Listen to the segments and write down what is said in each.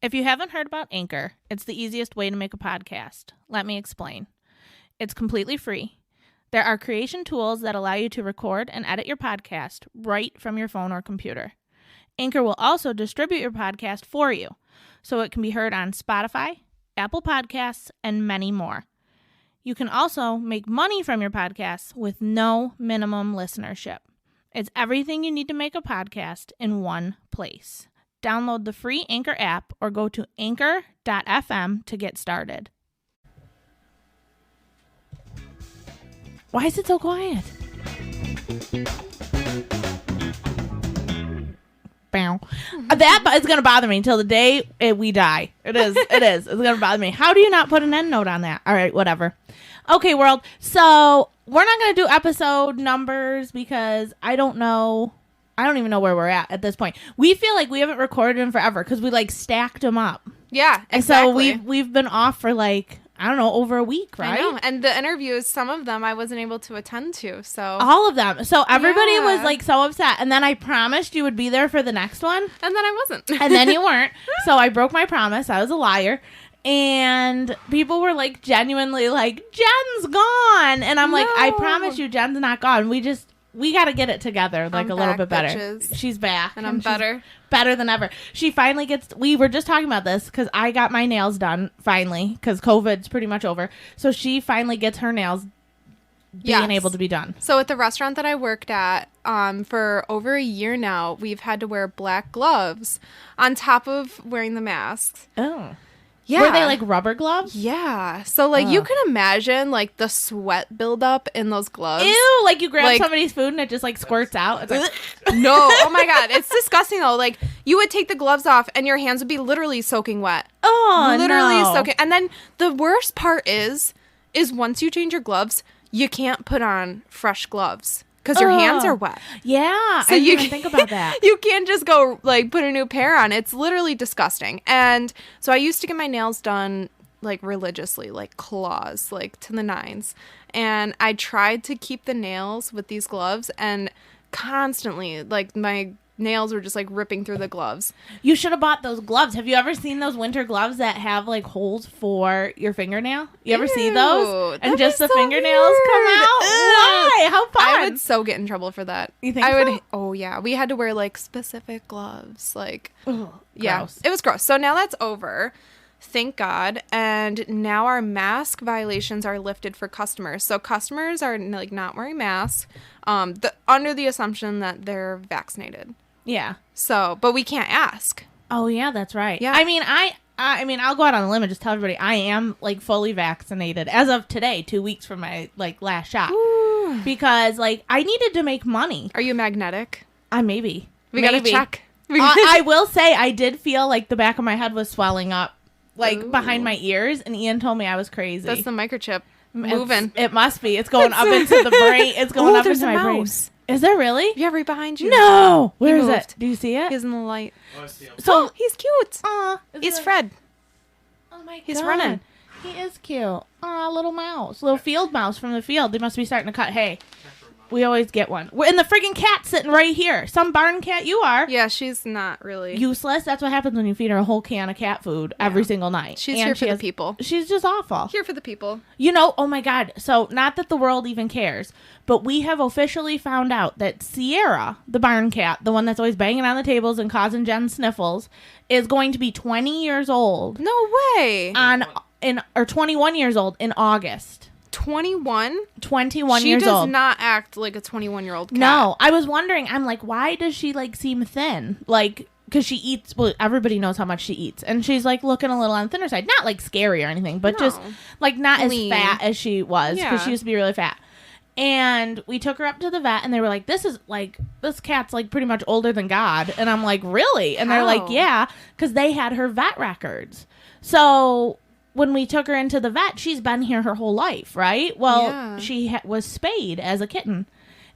If you haven't heard about Anchor, it's the easiest way to make a podcast. Let me explain. It's completely free. There are creation tools that allow you to record and edit your podcast right from your phone or computer. Anchor will also distribute your podcast for you, so it can be heard on Spotify, Apple Podcasts, and many more. You can also make money from your podcasts with no minimum listenership. It's everything you need to make a podcast in one place. Download the free Anchor app or go to anchor.fm to get started. Why is it so quiet? That is going to bother me until the day we die. It is. It's going to bother me. How do you not put an end note on that? All right, whatever. Okay, world. So we're not going to do episode numbers because I don't even know where we're at this point. We feel like we haven't recorded them forever because we like stacked them up. Yeah, exactly. And so we've been off for like, I don't know, over a week, right? I know. And the interviews, some of them I wasn't able to attend to. So all of them. So everybody was like so upset. And then I promised you would be there for the next one. And then I wasn't. And then you weren't. So I broke my promise. I was a liar. And people were like genuinely like, Jen's gone. And I'm like, I promise you Jen's not gone. We got to get it together like a little bit better. Bitches. She's back. And I'm better. Better than ever. She finally we were just talking about this because I got my nails done finally because COVID's pretty much over. So she finally gets her nails being able to be done. So at the restaurant that I worked at for over a year now, we've had to wear black gloves on top of wearing the masks. Oh. Yeah. Were they like rubber gloves? Yeah. So like you can imagine like the sweat buildup in those gloves. Ew, like you grab somebody's food and it just like squirts out. It's like no. Oh my God. It's disgusting though. Like you would take the gloves off and your hands would be literally soaking wet. Oh, literally no. soaking. And then the worst part is once you change your gloves, you can't put on fresh gloves. Because your hands are wet. Yeah. So I didn't even think about that. You can't just go, like, put a new pair on. It's literally disgusting. And so I used to get my nails done, like, religiously, like, claws, like, to the nines. And I tried to keep the nails with these gloves. And constantly, like, my nails were just, like, ripping through the gloves. You should have bought those gloves. Have you ever seen those winter gloves that have, like, holes for your fingernail? You ever see those? And just the fingernails come out? Why? How fun. I would so get in trouble for that. You think so? Would. Oh, yeah. We had to wear, like, specific gloves. Like, ugh, yeah. gross. It was gross. So now that's over. Thank God. And now our mask violations are lifted for customers. So customers are, like, not wearing masks under the assumption that they're vaccinated. Yeah. So, but we can't ask. Oh, yeah, that's right. Yeah. I mean, I'll go out on a limb and just tell everybody I am, like, fully vaccinated as of today, 2 weeks from my, like, last shot. Ooh. Because, like, I needed to make money. Are you magnetic? Maybe. We got to check. I will say I did feel like the back of my head was swelling up, like, Ooh. behind my ears, and Ian told me I was crazy. That's the microchip moving. It must be. It's going up into the brain. It's going up into my brain. Is there really? Yeah, right behind you. No! Where is it? Do you see it? He's in the light. Oh, I see him. So he's cute. He's Fred. Oh my God. He's running. He is cute. Little mouse. Little field mouse from the field. They must be starting to cut hay. We always get one. And the friggin' cat's sitting right here. Some barn cat you are. Yeah, she's not really useless. That's what happens when you feed her a whole can of cat food every single night. She's here for the people. She's just awful. Here for the people. You know, oh my God. So, not that the world even cares, but we have officially found out that Sierra, the barn cat, the one that's always banging on the tables and causing Jenn sniffles, is going to be 20 years old. No way. Or 21 years old in August. 21? 21 years old. She does not act like a 21-year-old cat. No. I was wondering, I'm like, why does she, like, seem thin? Like, because she eats, well, everybody knows how much she eats. And she's, like, looking a little on the thinner side. Not, like, scary or anything, but just, like, not lean. as fat as she was. Because she used to be really fat. And we took her up to the vet, and they were like, this cat's, like, pretty much older than God. And I'm like, really? And they're like, yeah, because they had her vet records. So when we took her into the vet, she's been here her whole life, right? Well, she was spayed as a kitten.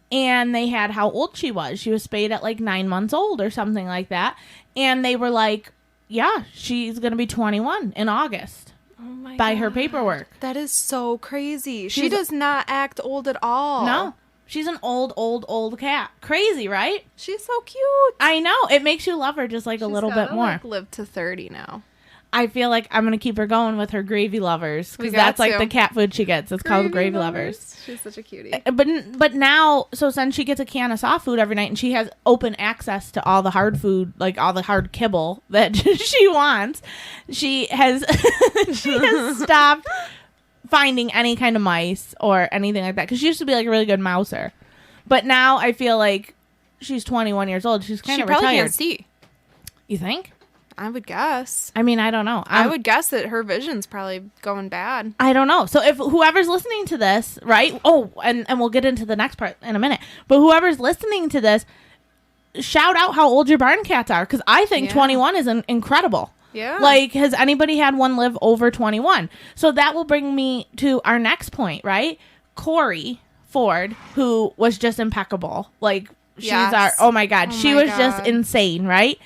And they had how old she was. She was spayed at, like, 9 months old or something like that. And they were like, yeah, she's going to be 21 in August. Oh my by God. her paperwork. That is so crazy. She does not act old at all. No. She's an old cat. Crazy, right? She's so cute. I know. It makes you love her just like a little bit more. Like, live to 30 now. I feel like I'm going to keep her going with her gravy lovers because that's like the cat food she gets. It's called gravy lovers. She's such a cutie. But now, so since she gets a can of soft food every night and she has open access to all the hard food, like all the hard kibble that she wants, she has stopped finding any kind of mice or anything like that because she used to be like a really good mouser. But now I feel like she's 21 years old. She's kind of retired. She probably can't see. You think? I would guess. I mean, I don't know. I would guess that her vision's probably going bad. I don't know. So if whoever's listening to this, right? Oh, and we'll get into the next part in a minute. But whoever's listening to this, shout out how old your barn cats are because I think 21 is incredible. Yeah. Like, has anybody had one live over 21? So that will bring me to our next point, right? Corey Ford, who was just impeccable. Like, she's oh my God. She was just insane, right?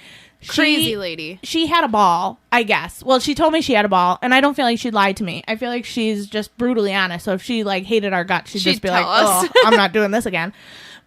Crazy lady. She had a ball, I guess. Well, she told me she had a ball, and I don't feel like she'd lie to me. I feel like she's just brutally honest. So if she like hated our guts, she'd just be like, "Oh, I'm not doing this again."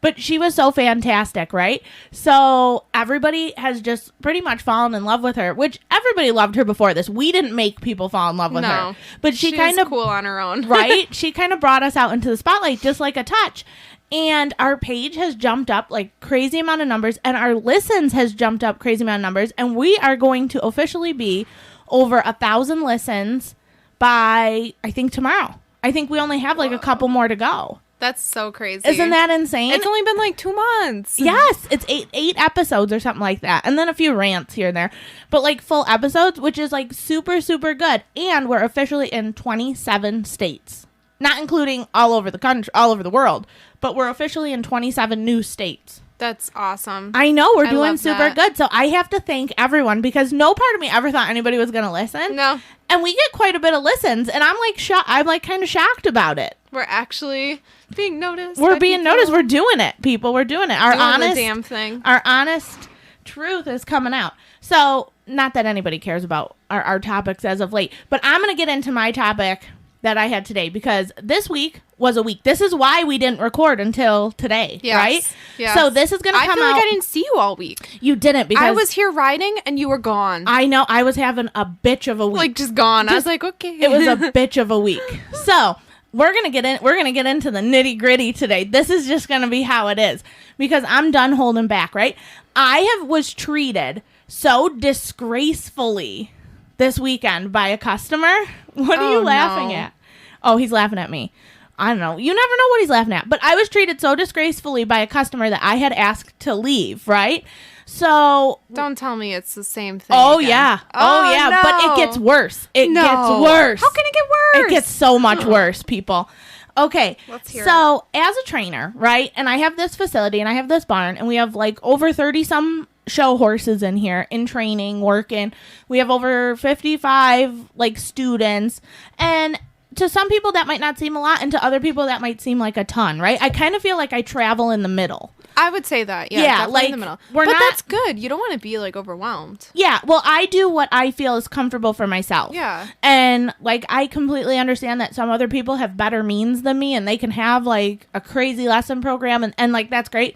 But she was so fantastic, right? So everybody has just pretty much fallen in love with her, which everybody loved her before this. We didn't make people fall in love with her, but she kind of cool on her own, right? She kind of brought us out into the spotlight, just like a touch. And our page has jumped up like crazy amount of numbers, and our listens has jumped up crazy amount of numbers, and we are going to officially be over 1,000 listens by I think tomorrow. I think we only have like a couple more to go. That's so crazy. Isn't that insane? It's only been like 2 months. Yes, it's eight episodes or something like that, and then a few rants here and there, but like full episodes, which is like super super good. And we're officially in 27 states. Not including all over the country, all over the world, but we're officially in 27 new states. That's awesome. I know, we're doing super good. So I have to thank everyone because no part of me ever thought anybody was going to listen. No. And we get quite a bit of listens, and I'm like I'm like kind of shocked about it. We're actually being noticed. We're being noticed. We're doing it, people. We're doing it. The damn thing. Our honest truth is coming out. So not that anybody cares about our topics as of late, but I'm going to get into my topic that I had today because this week was a week. This is why we didn't record until today, right? Yes. So this is going to come out. I feel like I didn't see you all week. You didn't because I was here riding and you were gone. I know. I was having a bitch of a week. Like just gone. I was like, okay. It was a bitch of a week. So we're going to get into the nitty gritty today. This is just going to be how it is because I'm done holding back, right? I was treated so disgracefully this weekend by a customer. What are you laughing at? Oh, he's laughing at me. I don't know. You never know what he's laughing at. But I was treated so disgracefully by a customer that I had asked to leave, right? So don't tell me it's the same thing. Oh, again. Yeah. Oh, yeah. No. But it gets worse. It gets worse. How can it get worse? It gets so much worse, people. Okay. Let's hear it. As a trainer, right? And I have this facility and I have this barn and we have like over 30 some show horses in here in training, working. We have over 55 like students, and to some people that might not seem a lot, and to other people that might seem like a ton, right? I kind of feel like I travel in the middle. I would say that, yeah, like in the middle. But that's good. You don't want to be like overwhelmed. Yeah, well, I do what I feel is comfortable for myself. Yeah, and like I completely understand that some other people have better means than me, and they can have like a crazy lesson program, and like that's great.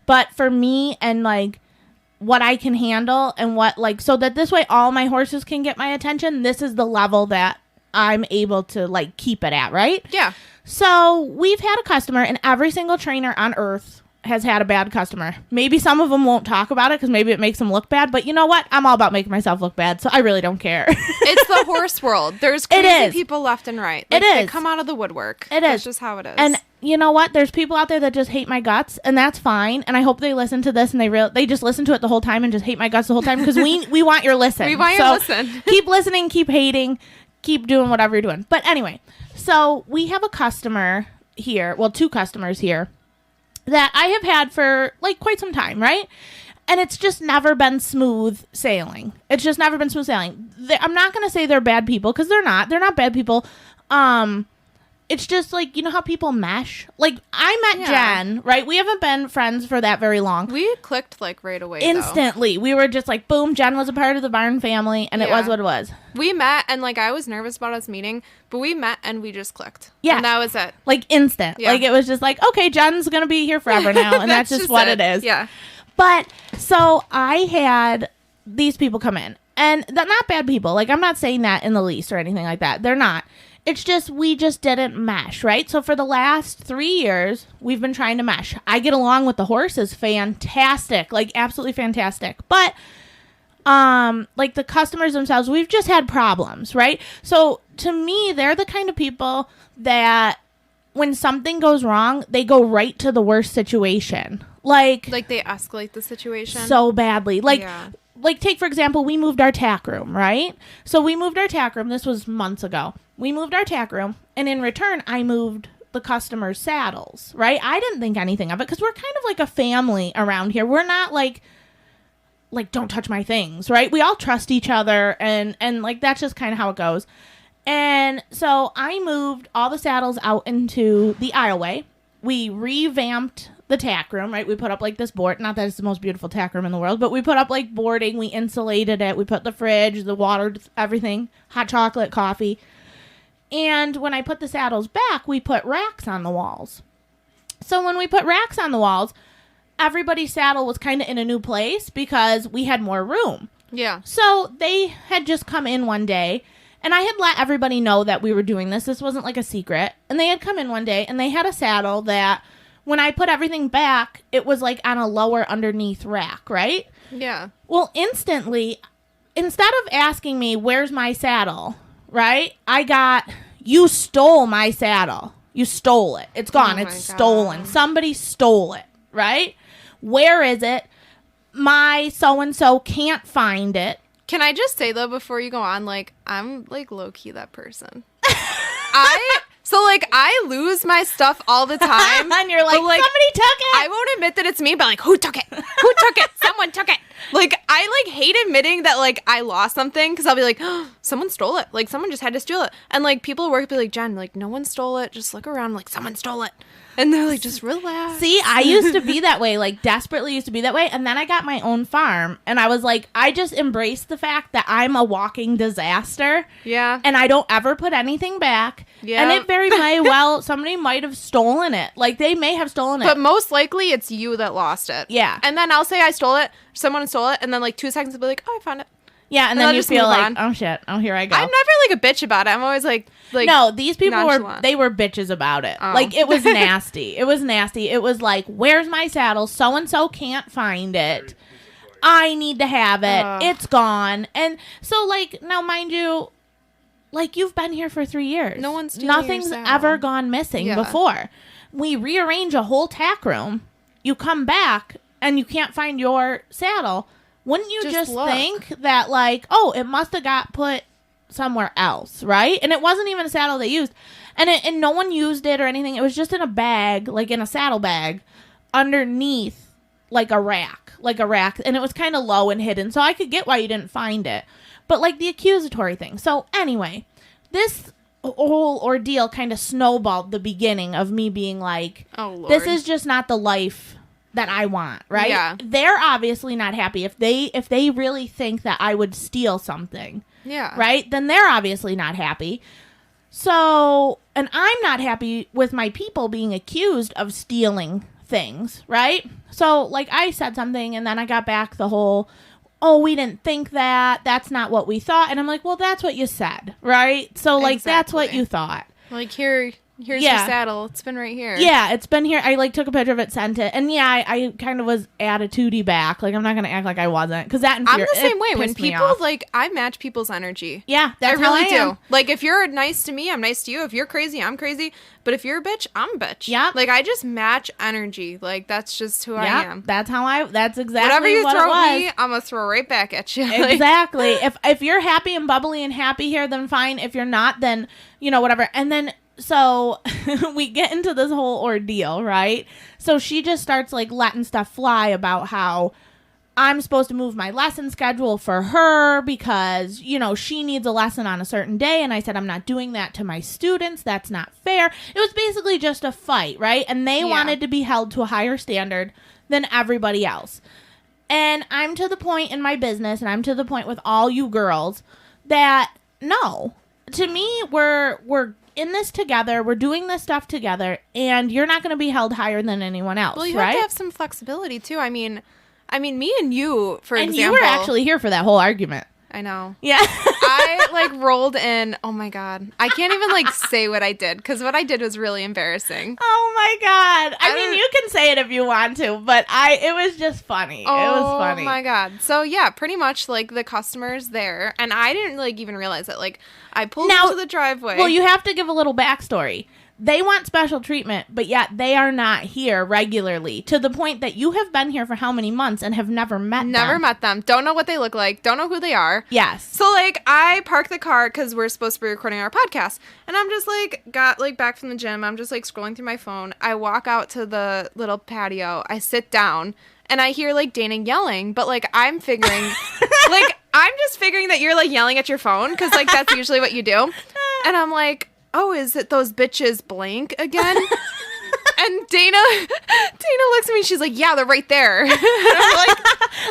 But for me, and like what I can handle, and what like so that this way all my horses can get my attention. This is the level that I'm able to like keep it at, right? Yeah. So we've had a customer, and every single trainer on earth has had a bad customer. Maybe some of them won't talk about it because maybe it makes them look bad, but you know what? I'm all about making myself look bad, so I really don't care. It's the horse world. There's crazy people left and right. Like, they come out of the woodwork. That's just how it is. And you know what? There's people out there that just hate my guts, and that's fine. And I hope they listen to this and they just listen to it the whole time and just hate my guts the whole time because we want your listen. We want your listen. Keep listening, keep hating, keep doing whatever you're doing. But anyway, so we have a customer here, well, 2 customers here that I have had for like quite some time, right? And it's just never been smooth sailing. It's just never been smooth sailing. I'm not going to say they're bad people because they're not. They're not bad people. It's just like, you know how people mesh? Like, I met Jenn, right? We haven't been friends for that very long. We clicked, like, right away, instantly. Though. We were just like, boom, Jenn was a part of the barn family, and it was what it was. We met, and, like, I was nervous about us meeting, but we met, and we just clicked. Yeah. And that was it. Like, instant. Yeah. Like, it was just like, okay, Jenn's going to be here forever now, and that's just what it is. Yeah. But, so, I had these people come in. And they're not bad people. Like, I'm not saying that in the least or anything like that. They're not. It's just, we just didn't mesh, right? So for the last 3 years, we've been trying to mesh. I get along with the horses fantastic, like absolutely fantastic. But, like the customers themselves, we've just had problems, right? So to me, they're the kind of people that when something goes wrong, they go right to the worst situation. Like they escalate the situation so badly. Like, take, for example, we moved our tack room, right? So we moved our tack room. This was months ago. We moved our tack room, and in return, I moved the customers' saddles, right? I didn't think anything of it because we're kind of like a family around here. We're not like don't touch my things, right? We all trust each other, and like, that's just kind of how it goes. And so I moved all the saddles out into the aisleway. We revamped the tack room, right? We put up like this board. Not that it's the most beautiful tack room in the world, but we put up like boarding. We insulated it. We put the fridge, the water, everything, hot chocolate, coffee. And when I put the saddles back, we put racks on the walls. So when we put racks on the walls, everybody's saddle was kind of in a new place because we had more room. Yeah. So they had just come in one day, and I had let everybody know that we were doing this. This wasn't like a secret. And they had come in one day, and they had a saddle that when I put everything back, it was like on a lower underneath rack, right? Yeah. Well, instantly, instead of asking me, where's my saddle, right? I got, you stole my saddle. You stole it. It's gone. It's stolen. Somebody stole it, right? Where is it? My so-and-so can't find it. Can I just say, though, before you go on, like, I'm, like, low-key that person. I lose my stuff all the time. And you're like, somebody took it. I won't admit that it's me, but, like, who took it? Who took it? Someone took it. Like, I, like, hate admitting that, like, I lost something, because I'll be like, oh, someone stole it. Like, someone just had to steal it. And, like, people at work will be like, Jen, like, no one stole it. Just look around. Like, someone stole it. And they're like, just relax. See, I used to be that way, like desperately used to be that way. And then I got my own farm, and I was like, I just embraced the fact that I'm a walking disaster. Yeah. And I don't ever put anything back. Yeah. And it very may well, somebody might have stolen it. Like, they may have stolen it. But most likely it's you that lost it. Yeah. And then I'll say I stole it, someone stole it, and then like 2 seconds I'll be like, oh, I found it. Yeah, and then you feel like, oh shit, oh, here I go. I'm never like a bitch about it. I'm always like no, these people nonchalant. They were bitches about it. Oh. Like, it was nasty. It was nasty. It was like, where's my saddle? So-and-so can't find it. I need to have it. It's gone. And so, like, now mind you, like, you've been here for 3 years. Nothing's ever gone missing before. We rearrange a whole tack room. You come back and you can't find your saddle. Wouldn't you just think that, like, oh, it must have got put somewhere else, right? And it wasn't even a saddle they used. And no one used it or anything. It was just in a bag, like in a saddle bag, underneath, like a rack. And it was kind of low and hidden. So I could get why you didn't find it. But, like, the accusatory thing. So, anyway, this whole ordeal kind of snowballed the beginning of me being like, oh, Lord. This is just not the life that I want, right? Yeah. They're obviously not happy. If they really think that I would steal something, right? Then they're obviously not happy. So, and I'm not happy with my people being accused of stealing things, right? So, like, I said something, and then I got back the whole, oh, we didn't think that. That's not what we thought. And I'm like, well, that's what you said, right? So, like, that's what you thought. Like, here's your saddle. It's been right here. Yeah, it's been here. I, like, took a picture of it, sent it. And, yeah, I kind of was attitudey back. Like, I'm not going to act like I wasn't. Because that I'm the same way. When people, like, I match people's energy. Yeah, that's how I really do. Like, if you're nice to me, I'm nice to you. If you're crazy, I'm crazy. But if you're a bitch, I'm a bitch. Yeah. Like, I just match energy. Like, that's just who I am. That's exactly whatever you what throw it was. me, I'm going to throw right back at you. Exactly. If you're happy and bubbly and happy here, then fine. If you're not, then, you know, whatever. And then, so we get into this whole ordeal, right? So she just starts, like, letting stuff fly about how I'm supposed to move my lesson schedule for her because, you know, she needs a lesson on a certain day. And I said, I'm not doing that to my students. That's not fair. It was basically just a fight, right? And they wanted to be held to a higher standard than everybody else. And I'm to the point in my business, and I'm to the point with all you girls, that no. To me, we're in this together. We're doing this stuff together, and you're not going to be held higher than anyone else, well, you right? have to have some flexibility, too. I mean, me and you, for example. And you were actually here for that whole argument. I know. Yeah. I like rolled in. Oh my God. I can't even like say what I did because what I did was really embarrassing. Oh my God. I mean, you can say it if you want to, but it was just funny. Oh, it was funny. Oh my God. So yeah, pretty much like the customer's there and I didn't like even realize it. Like I pulled into the driveway. Well, you have to give a little backstory. They want special treatment, but yet they are not here regularly to the point that you have been here for how many months and have never met them. Never met them. Don't know what they look like. Don't know who they are. Yes. So, like, I park the car because we're supposed to be recording our podcast. And I'm just, like, got, like, back from the gym. I'm just, like, scrolling through my phone. I walk out to the little patio. I sit down. And I hear, like, Dana yelling. But, like, I'm figuring... like, I'm just figuring that you're, like, yelling at your phone. Because, like, that's usually what you do. And I'm like... oh, is it those bitches blank again? And Dana looks at me and she's like, yeah, they're right there. And I'm like,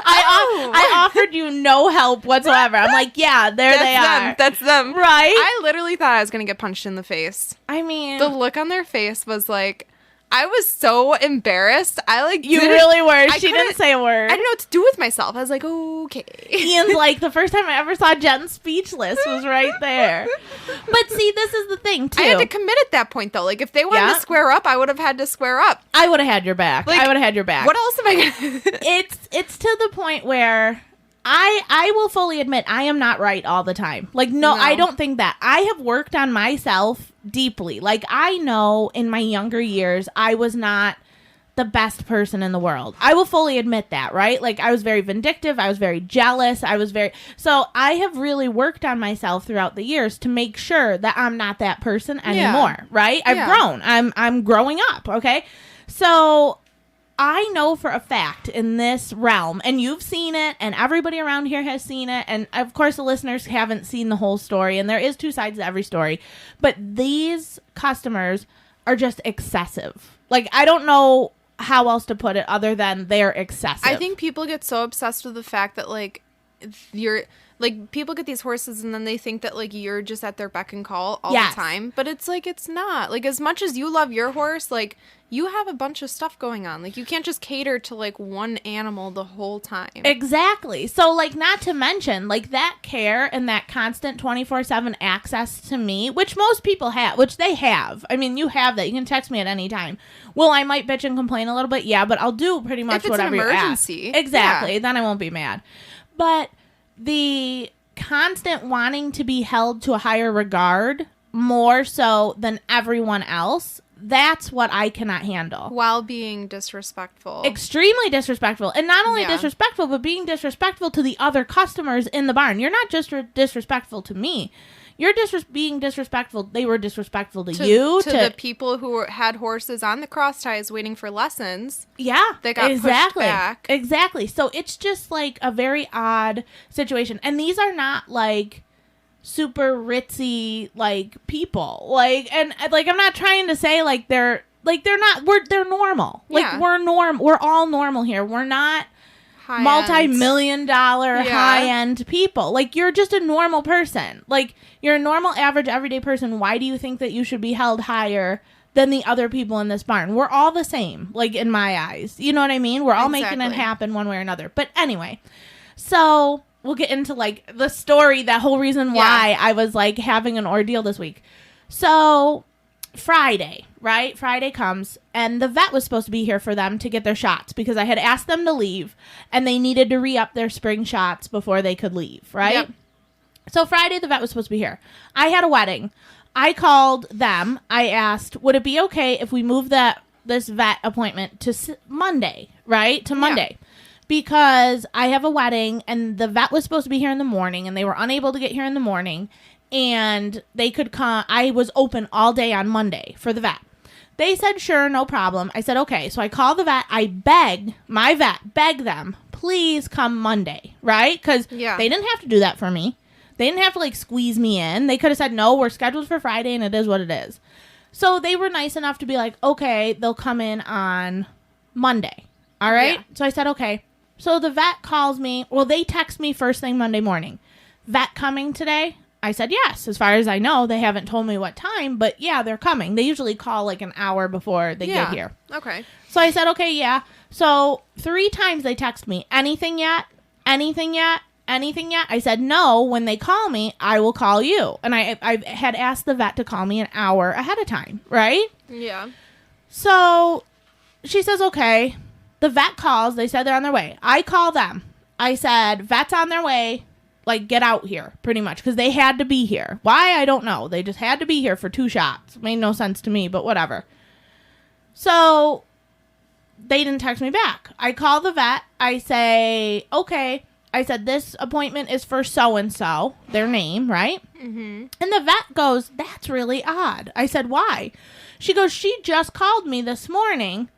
oh. I offered you no help whatsoever. I'm like, yeah, they are. That's them. Right? I literally thought I was going to get punched in the face. I mean. The look on their face was like, I was so embarrassed. You really were. She didn't say a word. I didn't know what to do with myself. I was like, okay. Ian's like, the first time I ever saw Jenn speechless was right there. But see, this is the thing, too. I had to commit at that point, though. Like, if they wanted to square up, I would have had to square up. I would have had your back. Like, I would have had your back. What else am I going to... It's to the point where... I will fully admit I am not right all the time. Like, no, I don't think that. I have worked on myself deeply. Like, I know in my younger years, I was not the best person in the world. I will fully admit that, right? Like, I was very vindictive. I was very jealous. So I have really worked on myself throughout the years to make sure that I'm not that person anymore, right? I've grown. I'm growing up, okay? So... I know for a fact in this realm, and you've seen it, and everybody around here has seen it, and of course the listeners haven't seen the whole story, and there is two sides to every story, but these customers are just excessive. Like, I don't know how else to put it other than they're excessive. I think people get so obsessed with the fact that, like, you're... like, people get these horses and then they think that, like, you're just at their beck and call all the time. But it's, like, it's not. Like, as much as you love your horse, like, you have a bunch of stuff going on. Like, you can't just cater to, like, one animal the whole time. Exactly. So, like, not to mention, like, that care and that constant 24/7 access to me, which most people have, which they have. I mean, you have that. You can text me at any time. Well, I might bitch and complain a little bit, yeah, but I'll do pretty much whatever you ask. If it's an emergency. Exactly. Yeah. Then I won't be mad. But... the constant wanting to be held to a higher regard more so than everyone else, that's what I cannot handle. While being disrespectful. Extremely disrespectful. And not only disrespectful, but being disrespectful to the other customers in the barn. You're not just disrespectful to me. You're being disrespectful. They were disrespectful to you. To the people who had horses on the cross ties waiting for lessons. Yeah. They got pushed back. Exactly. So it's just like a very odd situation. And these are not like super ritzy like people. Like, and like, I'm not trying to say like they're not, they're normal. Like we're all normal here. We're not multi-million-dollar high-end people. Like, you're just a normal person. Like, you're a normal, average, everyday person. Why do you think that you should be held higher than the other people in this barn? We're all the same, like, in my eyes. You know what I mean? We're all making it happen one way or another. But anyway, so we'll get into, like, the story, that whole reason why I was, like, having an ordeal this week. So... Friday, right? Friday comes, and the vet was supposed to be here for them to get their shots because I had asked them to leave, and they needed to re-up their spring shots before they could leave, right? Yep. So Friday, the vet was supposed to be here. I had a wedding. I called them. I asked, would it be okay if we move this vet appointment to Monday, right? To Monday. Yeah. Because I have a wedding, and the vet was supposed to be here in the morning, and they were unable to get here in the morning. And they could come. I was open all day on Monday for the vet. They said, sure, no problem. I said, okay. So I called the vet. I begged them, please come Monday, right? Because they didn't have to do that for me. They didn't have to, like, squeeze me in. They could have said, no, we're scheduled for Friday, and it is what it is. So they were nice enough to be like, okay, they'll come in on Monday. All right? Yeah. So I said, okay. So the vet calls me. Well, they text me first thing Monday morning. Vet coming today? I said yes. As far as I know, they haven't told me what time, but yeah, they're coming. They usually call like an hour before they get here. Okay. So I said, okay, yeah. So 3 times they text me, anything yet? Anything yet? anything yet? I said, no, when they call me, I will call you. And I had asked the vet to call me an hour ahead of time, right? Yeah. So she says, okay. The vet calls. They said they're on their way. I call them. I said, vet's on their way. Like, get out here, pretty much, because they had to be here. Why? I don't know. They just had to be here for 2 shots. Made no sense to me, but whatever. So they didn't text me back. I call the vet. I say, okay. I said, this appointment is for so-and-so, their name, right? Mm-hmm. And the vet goes, that's really odd. I said, why? She goes, she just called me this morning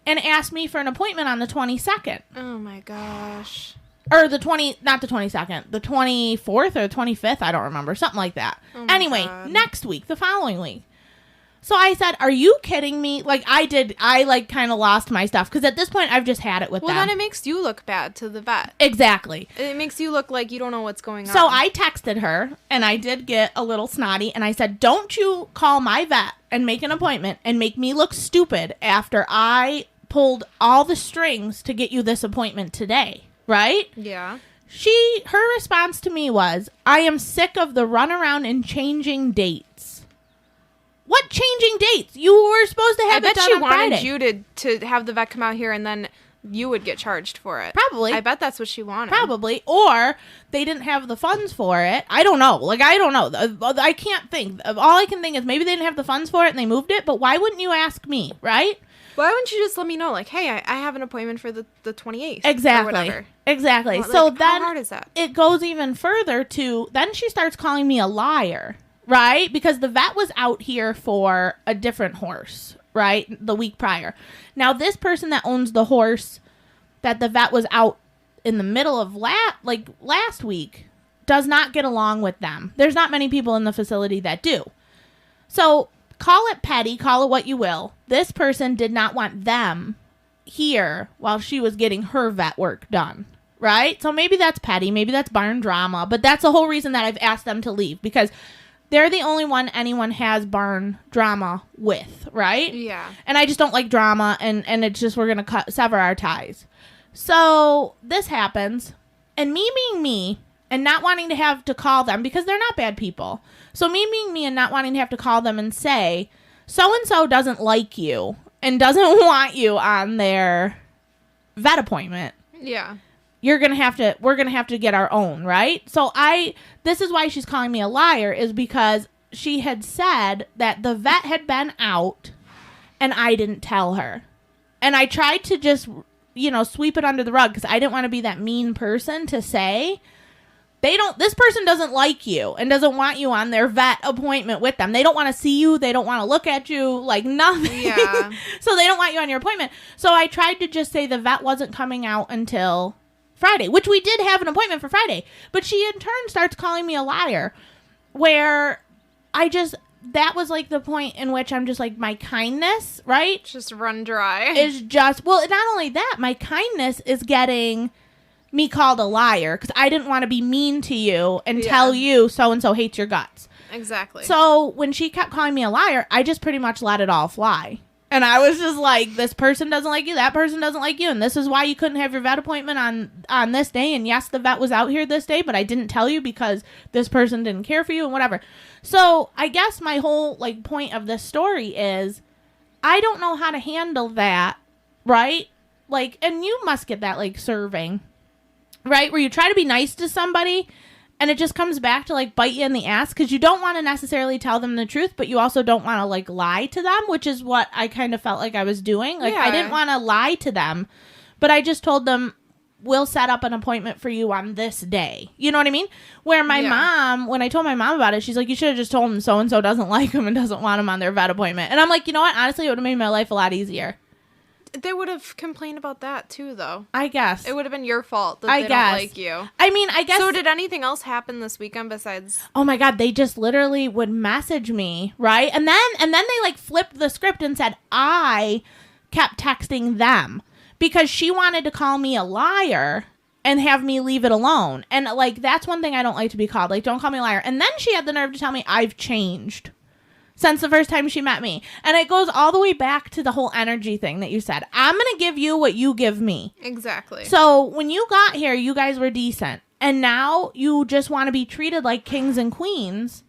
and asked me for an appointment on the 22nd. Oh, my gosh. Or not the 22nd, the 24th or the 25th, I don't remember, something like that. Oh anyway, God. Next week, the following week. So I said, are you kidding me? Like, I kind of lost my stuff, because at this point, I've just had it with them. Well, then it makes you look bad to the vet. Exactly. It makes you look like you don't know what's going on. So I texted her, and I did get a little snotty, and I said, don't you call my vet and make an appointment and make me look stupid after I pulled all the strings to get you this appointment today. Right? Yeah. Her response to me was, I am sick of the runaround and changing dates. What changing dates? You were supposed to have it done on Friday. I bet she wanted you to have the vet come out here and then you would get charged for it. Probably. I bet that's what she wanted. Probably. Or they didn't have the funds for it. I don't know. Like, I don't know. I can't think. All I can think is maybe they didn't have the funds for it and they moved it, but why wouldn't you ask me, right? Why wouldn't you just let me know, like, hey, I have an appointment for the 28th. Exactly. Or whatever. Exactly. Well, so like, then how hard is that? It goes even further to, then she starts calling me a liar, right? Because the vet was out here for a different horse, right? The week prior. Now, this person that owns the horse that the vet was out in the middle of last week does not get along with them. There's not many people in the facility that do. So call it petty, call it what you will. This person did not want them here while she was getting her vet work done, right? So maybe that's petty, maybe that's barn drama, but that's the whole reason that I've asked them to leave, because they're the only one anyone has barn drama with, right? Yeah. And I just don't like drama, and it's just, we're going to sever our ties. So this happens, and me being me and not wanting to have to call them, because they're not bad people. So me being me and not wanting to have to call them and say, so-and-so doesn't like you and doesn't want you on their vet appointment. Yeah. We're going to have to get our own, right? So this is why she's calling me a liar, is because she had said that the vet had been out and I didn't tell her. And I tried to just, sweep it under the rug, because I didn't want to be that mean person to say, this person doesn't like you and doesn't want you on their vet appointment with them. They don't want to see you. They don't want to look at you, like nothing. Yeah. So they don't want you on your appointment. So I tried to just say the vet wasn't coming out until Friday, which we did have an appointment for Friday. But she in turn starts calling me a liar, where that was like the point in which I'm just like, my kindness, right? Just run dry. Is just, well, not only that, my kindness is getting me called a liar, because I didn't want to be mean to you and tell you so-and-so hates your guts. Exactly. So when she kept calling me a liar, I just pretty much let it all fly. And I was just like, this person doesn't like you, that person doesn't like you, and this is why you couldn't have your vet appointment on this day. And yes, the vet was out here this day, but I didn't tell you because this person didn't care for you and whatever. So I guess my whole point of this story is, I don't know how to handle that, right? And you must get that serving, right? Where you try to be nice to somebody and it just comes back to bite you in the ass, because you don't want to necessarily tell them the truth, but you also don't want to lie to them, which is what I kind of felt like I was doing. I didn't want to lie to them, but I just told them, we'll set up an appointment for you on this day. You know what I mean? Where my mom, when I told my mom about it, she's like, you should have just told them so-and-so doesn't like him and doesn't want him on their vet appointment. And I'm like, you know what? Honestly, it would have made my life a lot easier. They would have complained about that too, though. I guess. It would have been your fault that they don't like you. I mean, I guess. So did anything else happen this weekend besides? Oh my God, they just literally would message me, right? And then they flipped the script and said I kept texting them because she wanted to call me a liar and have me leave it alone. And that's one thing I don't like to be called. Don't call me a liar. And then she had the nerve to tell me I've changed since the first time she met me. And it goes all the way back to the whole energy thing that you said. I'm going to give you what you give me. Exactly. So when you got here, you guys were decent. And now you just want to be treated like kings and queens.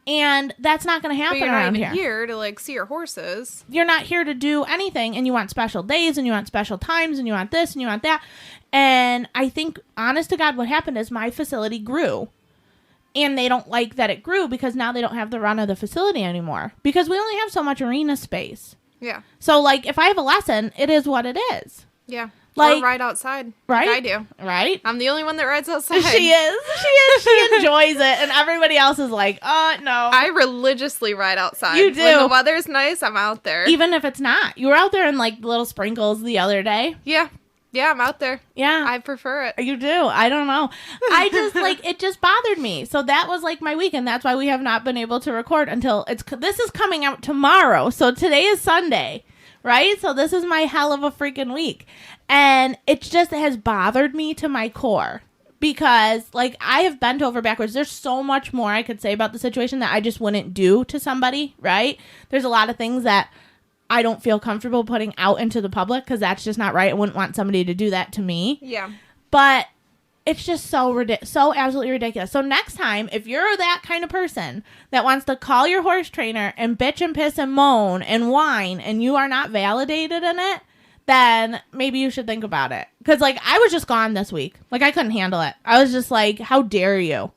And that's not going to happen around here. But you're not even here to, like, see your horses. You're not here to do anything. And you want special days and you want special times and you want this and you want that. And I think, honest to God, what happened is my facility grew. And they don't like that it grew because now they don't have the run of the facility anymore. Because we only have so much arena space. Yeah. So, like, if I have a lesson, it is what it is. Yeah. Like, or ride outside. Right? Like I do. Right? I'm the only one that rides outside. She is. She enjoys it. And everybody else is like, no. I religiously ride outside. You do. When the weather's nice, I'm out there. Even if it's not. You were out there in, like, little sprinkles the other day. Yeah. Yeah, I'm out there. Yeah. I prefer it. You do. I don't know. I just, like, it just bothered me. So that was, like, my week. And that's why we have not been able to record until this is coming out tomorrow. So today is Sunday. Right? So this is my hell of a freaking week. And it just has bothered me to my core. Because, like, I have bent over backwards. There's so much more I could say about the situation that I just wouldn't do to somebody, right? There's a lot of things that I don't feel comfortable putting out into the public because that's just not right. I wouldn't want somebody to do that to me. Yeah. But it's just so absolutely ridiculous. So next time, if you're that kind of person that wants to call your horse trainer and bitch and piss and moan and whine and you are not validated in it, then maybe you should think about it. Because, like, I was just gone this week. Like, I couldn't handle it. I was just like, how dare you?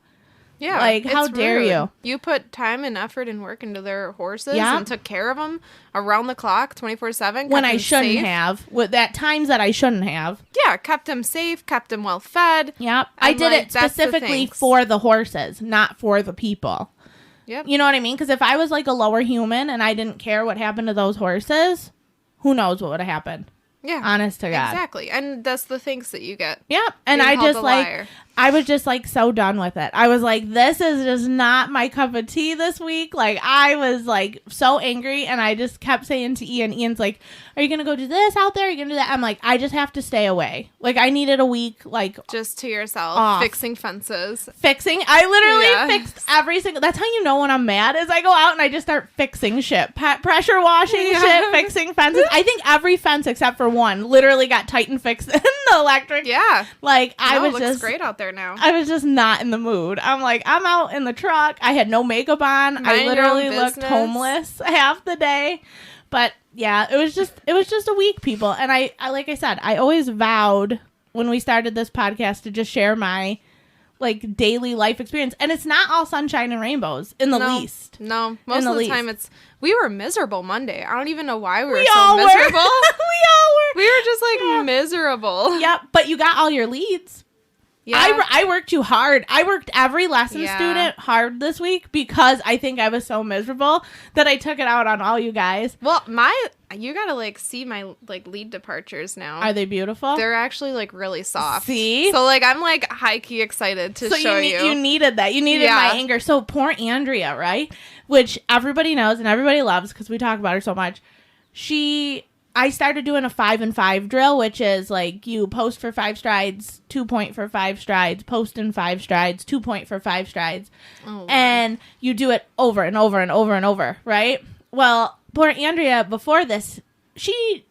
Yeah. Like, how dare you? You put time and effort and work into their horses Yep. and took care of them around the clock, 24/7. When I shouldn't have. At times that I shouldn't have. Yeah, kept them safe, kept them well fed. Yep. I did it specifically for the horses, not for the people. Yep. You know what I mean? Because if I was, like, a lower human and I didn't care what happened to those horses, who knows what would have happened. Yeah. Honest to God. Exactly. And that's the thanks that you get. Yep. And I just, like, I was just, like, so done with it. I was like, this is just not my cup of tea this week. Like, I was, like, so angry. And I just kept saying to Ian's like, are you going to go do this out there? Are you going to do that? I'm like, I just have to stay away. Like, I needed a week, like, just to yourself. Off. Fixing fences. I literally fixed every single. That's how you know when I'm mad is I go out and I just start fixing shit. Pressure washing shit, fixing fences. I think every fence except for one literally got tightened fixed in the electric. Yeah. Like, I was looks just great out there now. I was just not in the mood. I'm like, I'm out in the truck. I had no makeup on. I literally looked homeless half the day. But yeah, it was just a week, people. And I like I said, I always vowed when we started this podcast to just share my, like, daily life experience. And it's not all sunshine and rainbows in the least. No, most of the time we were miserable Monday. I don't even know why we were we so all miserable. we all were. We were just like miserable. Yep, but you got all your leads. Yeah. I worked you hard. I worked every lesson student hard this week because I think I was so miserable that I took it out on all you guys. Well, you gotta, like, see my, like, lead departures now. Are they beautiful? They're actually, like, really soft. See? So, like, I'm, like, high-key excited to show you. You needed that. You needed my anger. So poor Andrea, right? Which everybody knows and everybody loves because we talk about her so much. I started doing a 5 and 5 drill, which is, like, you post for 5 strides, 2 point for 5 strides, post in 5 strides, 2 point for 5 strides. Oh, and you do it over and over and over and over, right? Well, poor Andrea, before this, she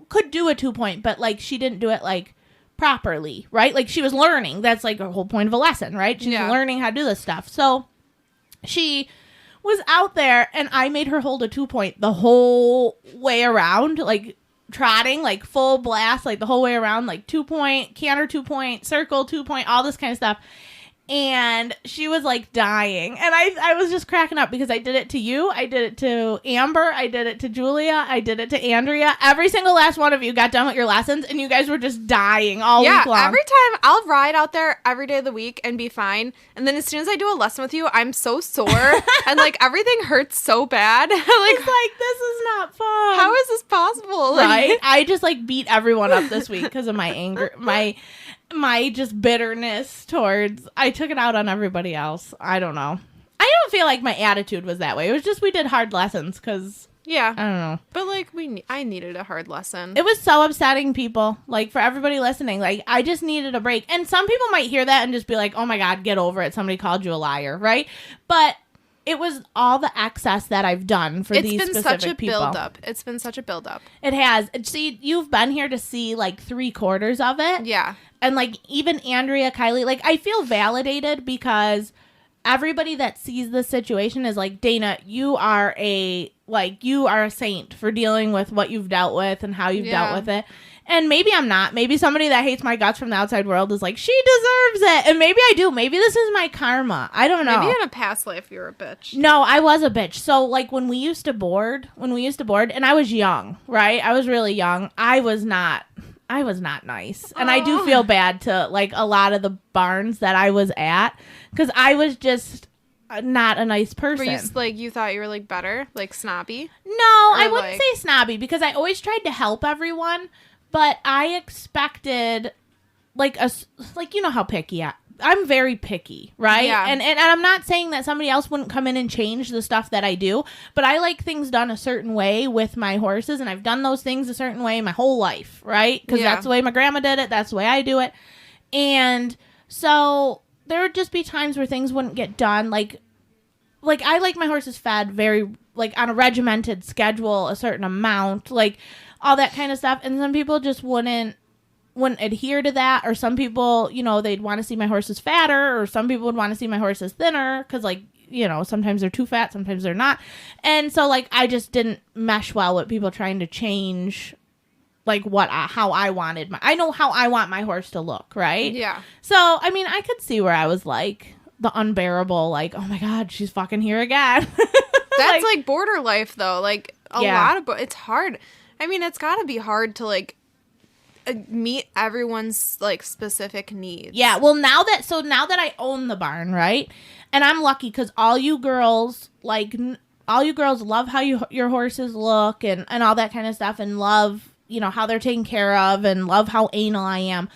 could do a 2 point, but, like, she didn't do it, like, properly, right? Like, she was learning. That's, like, a whole point of a lesson, right? She's learning how to do this stuff. So she was out there and I made her hold a 2 point the whole way around, like trotting, like full blast, like the whole way around, like 2 point, canter 2 point, circle 2 point, all this kind of stuff. And she was, like, dying. And I was just cracking up because I did it to you. I did it to Amber. I did it to Julia. I did it to Andrea. Every single last one of you got done with your lessons, and you guys were just dying all week long. Yeah, every time I'll ride out there every day of the week and be fine. And then as soon as I do a lesson with you, I'm so sore. And, like, everything hurts so bad. Like, it's like, this is not fun. How is this possible? Right? I just, like, beat everyone up this week because of my anger. My just bitterness towards, I took it out on everybody else. I don't know. I don't feel like my attitude was that way. It was just we did hard lessons because, I don't know. But, like, I needed a hard lesson. It was so upsetting, people. Like, for everybody listening, like, I just needed a break. And some people might hear that and just be like, oh my God, get over it. Somebody called you a liar, right? But it was all the excess that I've done for these specific people. It's been such a buildup. It's been such a buildup. It has. See, you've been here to see like 3/4 of it. Yeah. And like even Andrea, Kylie, like I feel validated because everybody that sees this situation is like, Dana, you are a saint for dealing with what you've dealt with and how you've dealt with it. And maybe I'm not. Maybe somebody that hates my guts from the outside world is like, she deserves it. And maybe I do. Maybe this is my karma. I don't know. Maybe in a past life you were a bitch. No, I was a bitch. So like when we used to board, and I was young, right? I was really young. I was not nice. And I do feel bad to like a lot of the barns that I was at because I was just not a nice person. Were you you thought you were like better, like snobby? No, I wouldn't say snobby because I always tried to help everyone, but I expected you know how picky I'm very picky, right? Yeah. And I'm not saying that somebody else wouldn't come in and change the stuff that I do, but I like things done a certain way with my horses, and I've done those things a certain way my whole life, right? Because that's the way my grandma did it. That's the way I do it. And so there would just be times where things wouldn't get done. Like I like my horses fed very, like, on a regimented schedule, a certain amount, like, all that kind of stuff. And some people just wouldn't adhere to that, or some people, you know, they'd want to see my horses fatter, or some people would want to see my horses thinner because, like, you know, sometimes they're too fat, sometimes they're not. And so, like, I just didn't mesh well with people trying to change, like, how I wanted I know how I want my horse to look, right? Yeah. So, I mean, I could see where I was, like, the unbearable, like, oh my God, she's fucking here again. That's, like, border life, though. Like, a lot of, it's hard. I mean, it's got to be hard to, like, meet everyone's like specific needs. Yeah, well now that I own the barn, right? And I'm lucky because all you girls love how your horses look and all that kind of stuff, and love, you know, how they're taken care of, and love how anal I am.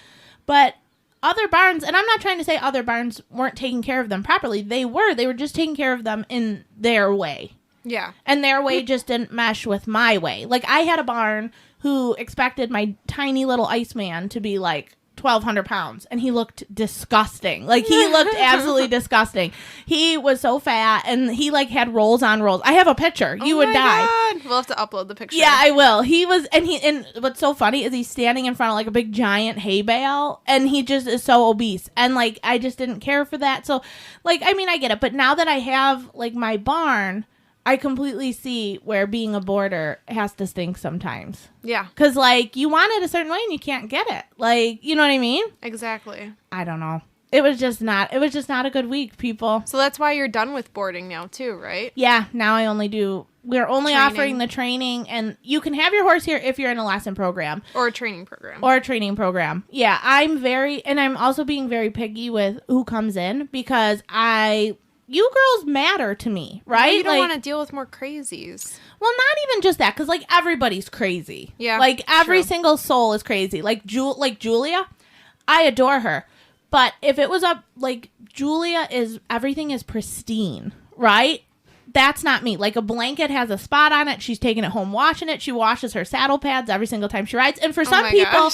But other barns, and I'm not trying to say other barns weren't taking care of them properly. They were just taking care of them in their way. Yeah. And their way just didn't mesh with my way. Like, I had a barn who expected my tiny little Iceman to be, like, 1,200 pounds. And he looked disgusting. Like, he looked absolutely disgusting. He was so fat, and he, like, had rolls on rolls. I have a picture. You would die. God. We'll have to upload the picture. Yeah, I will. He was, and what's so funny is he's standing in front of, like, a big giant hay bale, and he just is so obese. And, like, I just didn't care for that. So, like, I mean, I get it. But now that I have, like, my barn, I completely see where being a boarder has to stink sometimes. Yeah. Because, like, you want it a certain way and you can't get it. Like, you know what I mean? Exactly. I don't know. It was just not a good week, people. So that's why you're done with boarding now, too, right? Yeah. Now we're only offering the training, and you can have your horse here if you're in a lesson program. Or a training program. Yeah. I'm also being very picky with who comes in because you girls matter to me, right? You don't want to deal with more crazies. Well, not even just that, because, like, everybody's crazy. Yeah, like, every single soul is crazy. Like, Julia, I adore her. But if it was everything is pristine, right? That's not me. Like, a blanket has a spot on it. She's taking it home, washing it. She washes her saddle pads every single time she rides. And for some people,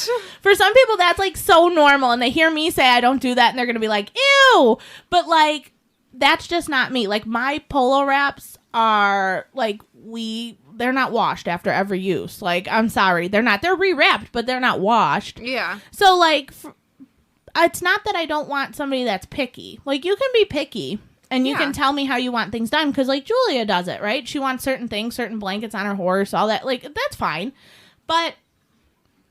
that's, like, so normal. And they hear me say I don't do that, and they're going to be like, ew. But, like, that's just not me. Like, my polo wraps are, like, they're not washed after every use. Like, I'm sorry. They're not. They're re-wrapped, but they're not washed. Yeah. So, like, it's not that I don't want somebody that's picky. Like, you can be picky, and you can tell me how you want things done. Because, like, Julia does it, right? She wants certain things, certain blankets on her horse, all that. Like, that's fine. But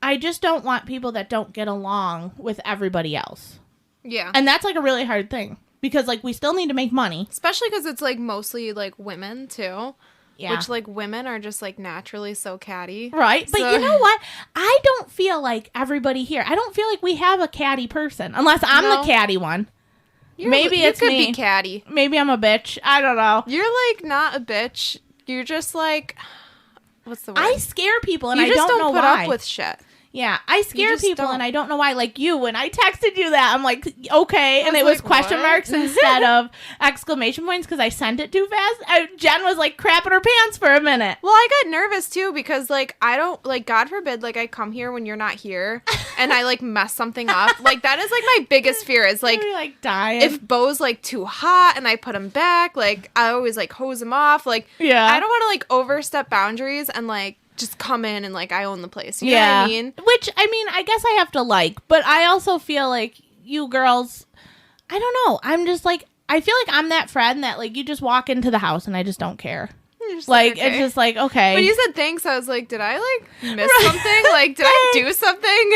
I just don't want people that don't get along with everybody else. Yeah. And that's, like, a really hard thing. Because, like, we still need to make money. Especially because it's, like, mostly, like, women, too. Yeah. Which, like, women are just, like, naturally so catty. Right. But you know what? I don't feel like everybody here. I don't feel like we have a catty person. Unless I'm the catty one. Maybe it's me. You could be catty. Maybe I'm a bitch. I don't know. You're, like, not a bitch. You're just, like... What's the word? I scare people, and I don't know why. You just don't put up with shit. Yeah, I scare just people, don't. and I don't know why. Like you, when I texted you that, I'm like, okay, and was it was like, question what? marks instead of exclamation points because I sent it too fast. Jen was like crapping her pants for a minute. Well, I got nervous too because like I don't like, God forbid, like I come here when you're not here and I like mess something up. Like that is like my biggest fear is like You're like dying. if Bo's like too hot and I put him back, like I always like hose him off. Like Yeah. I don't want to like overstep boundaries and like just come in and like I own the place. You know what I mean? Which, I mean, I guess I have to like, but I also feel like you girls, I don't know. I'm just like, I feel like I'm that friend that like you just walk into the house and I just don't care. You're just Like, okay. it's just like, okay. When you said thanks, I was like, did I like miss something? Like, did I do something?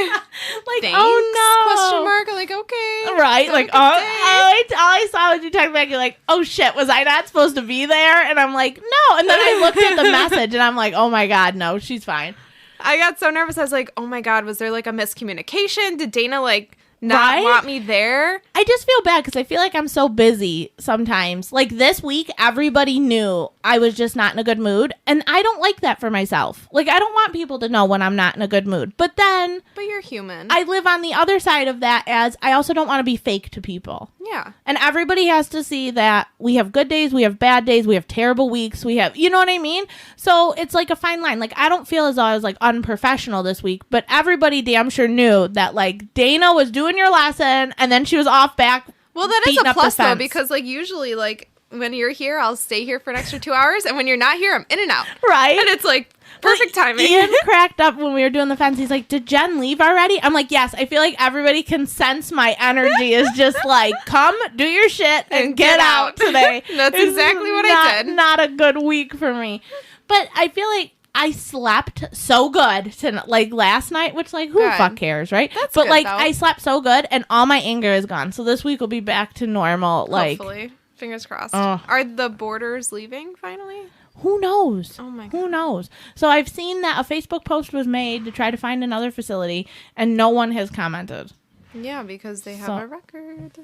like, Thanks? oh no. Question mark. I'm like, okay. Right? Have Like, a good day. all I saw was you text back, you're like, oh shit, was I not supposed to be there? And I'm like, no. And then I looked at the message and I'm like, oh my God, no, she's fine. I got so nervous. I was like, oh my God, was there like a miscommunication? Did Dana like not want me there? I just feel bad because I feel like I'm so busy sometimes. Like this week, everybody knew I was just not in a good mood. And I don't like that for myself. Like, I don't want people to know when I'm not in a good mood. But then But you're human. I live on the other side of that as I also don't want to be fake to people. Yeah. And everybody has to see that we have good days, we have bad days, we have terrible weeks, we have, you know what I mean? So it's like a fine line. Like, I don't feel as though I was like unprofessional this week, but everybody damn sure knew that like Dana was doing your lesson and then she was off back. Well, that is beating a up the plus though, fence. because like usually like when you're here, I'll stay here for an extra 2 hours, and when you're not here, I'm in and out. Right. And it's like perfect timing. Ian cracked up when we were doing the fence. He's like, did Jen leave already? I'm like, yes. I feel like everybody can sense my energy is just like, come do your shit and get out today. That's This exactly is what I did. Not a good week for me. But I feel like I slept so good like last night, which like who Good. fuck cares, right? That's but good, like though. I slept so good and all my anger is gone. So this week will be back to normal. Like, Hopefully. Fingers crossed. Ugh. Are the borders leaving finally? who knows? Oh my Who God. knows? So I've seen that a Facebook post was made to try to find another facility and no one has commented. Yeah, because they have So- a record.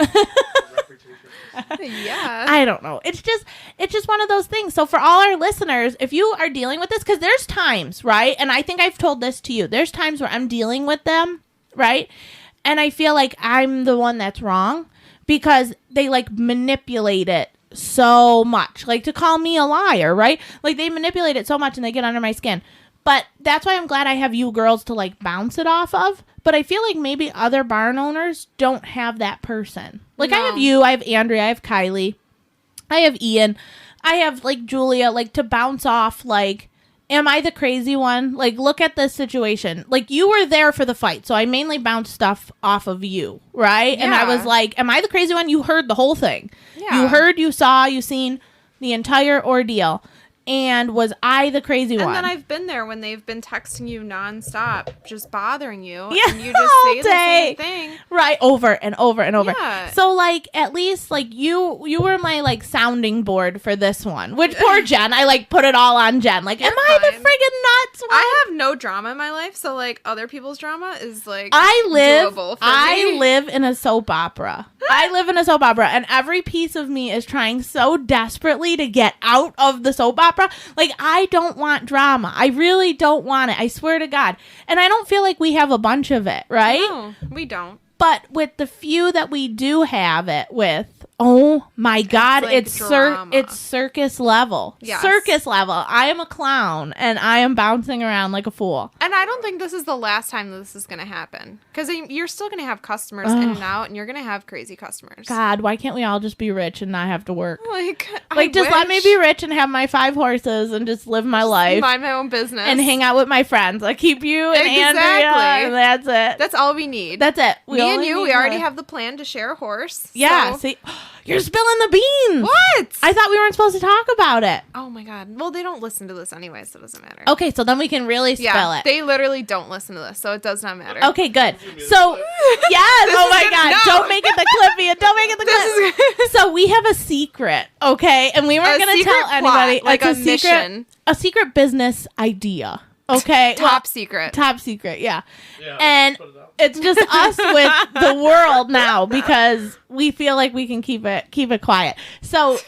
Yeah. I don't know. It's just one of those things. So for all our listeners, if you are dealing with this, because there's times, right? And I think I've told this to you. There's times where I'm dealing with them, right? And I feel like I'm the one that's wrong because they like manipulate it so much. Like to call me a liar, right? Like they manipulate it so much and they get under my skin. But that's why I'm glad I have you girls to like bounce it off of. But I feel like maybe other barn owners don't have that person. Like I No. have you, I have Andrea, I have Kylie, I have Ian, I have like Julia, like to bounce off. Like, am I the crazy one? Like, look at this situation. Like, you were there for the fight, so I mainly bounced stuff off of you, right? And I Yeah. was like, am I the crazy one? You heard the whole thing. Yeah. You heard, you saw, you seen the entire ordeal. And was I the crazy one? And then I've been there when they've been texting you nonstop, just bothering you. Yeah, And you just all say day. the same thing. Right, over and over and over. Yeah. So like at least like you were my like sounding board for this one. Which poor Jen, I like put it all on Jen. Like, am I the fine. friggin' nuts one? I have no drama in my life, so like other people's drama is like I doable for me. live in a soap opera. I live in a soap opera and every piece of me is trying so desperately to get out of the soap opera. Like I don't want drama. I really don't want it. I swear to God. And I don't feel like we have a bunch of it, right? No, we don't. But with the few that we do have it with, oh my God, like it's drama. it's circus level. Yes. Circus level. I am a clown and I am bouncing around like a fool. And I don't think this is the last time that this is going to happen. Because you're still going to have customers in and out, and you're going to have crazy customers. God, why can't we all just be rich and not have to work? Like Just let me be rich and have my 5 horses and just live my life Mind my own business. and hang out with my friends. I keep you and Andrea, Exactly. and that's it. That's all we need. That's it. me and only you, need we already to- have the plan to share a horse. Yeah, so- see, you're spilling the beans. What? I thought we weren't supposed to talk about it. Oh my God. Well, they don't listen to this anyway, so it doesn't matter. Okay, so then we can really spell Yeah, it. they literally don't listen to this, so it does not matter. Okay, good. So, yes. This Oh is my gonna- God. no. Don't make it the clip, Ian. Don't make it the This clip. is So we have a secret, okay? And we weren't A going to secret tell plot, anybody. like It's a mission. a secret business idea. Okay. Top secret. Top secret, yeah. Yeah, And put it out. it's just us with the world now because we feel like we can keep it quiet. So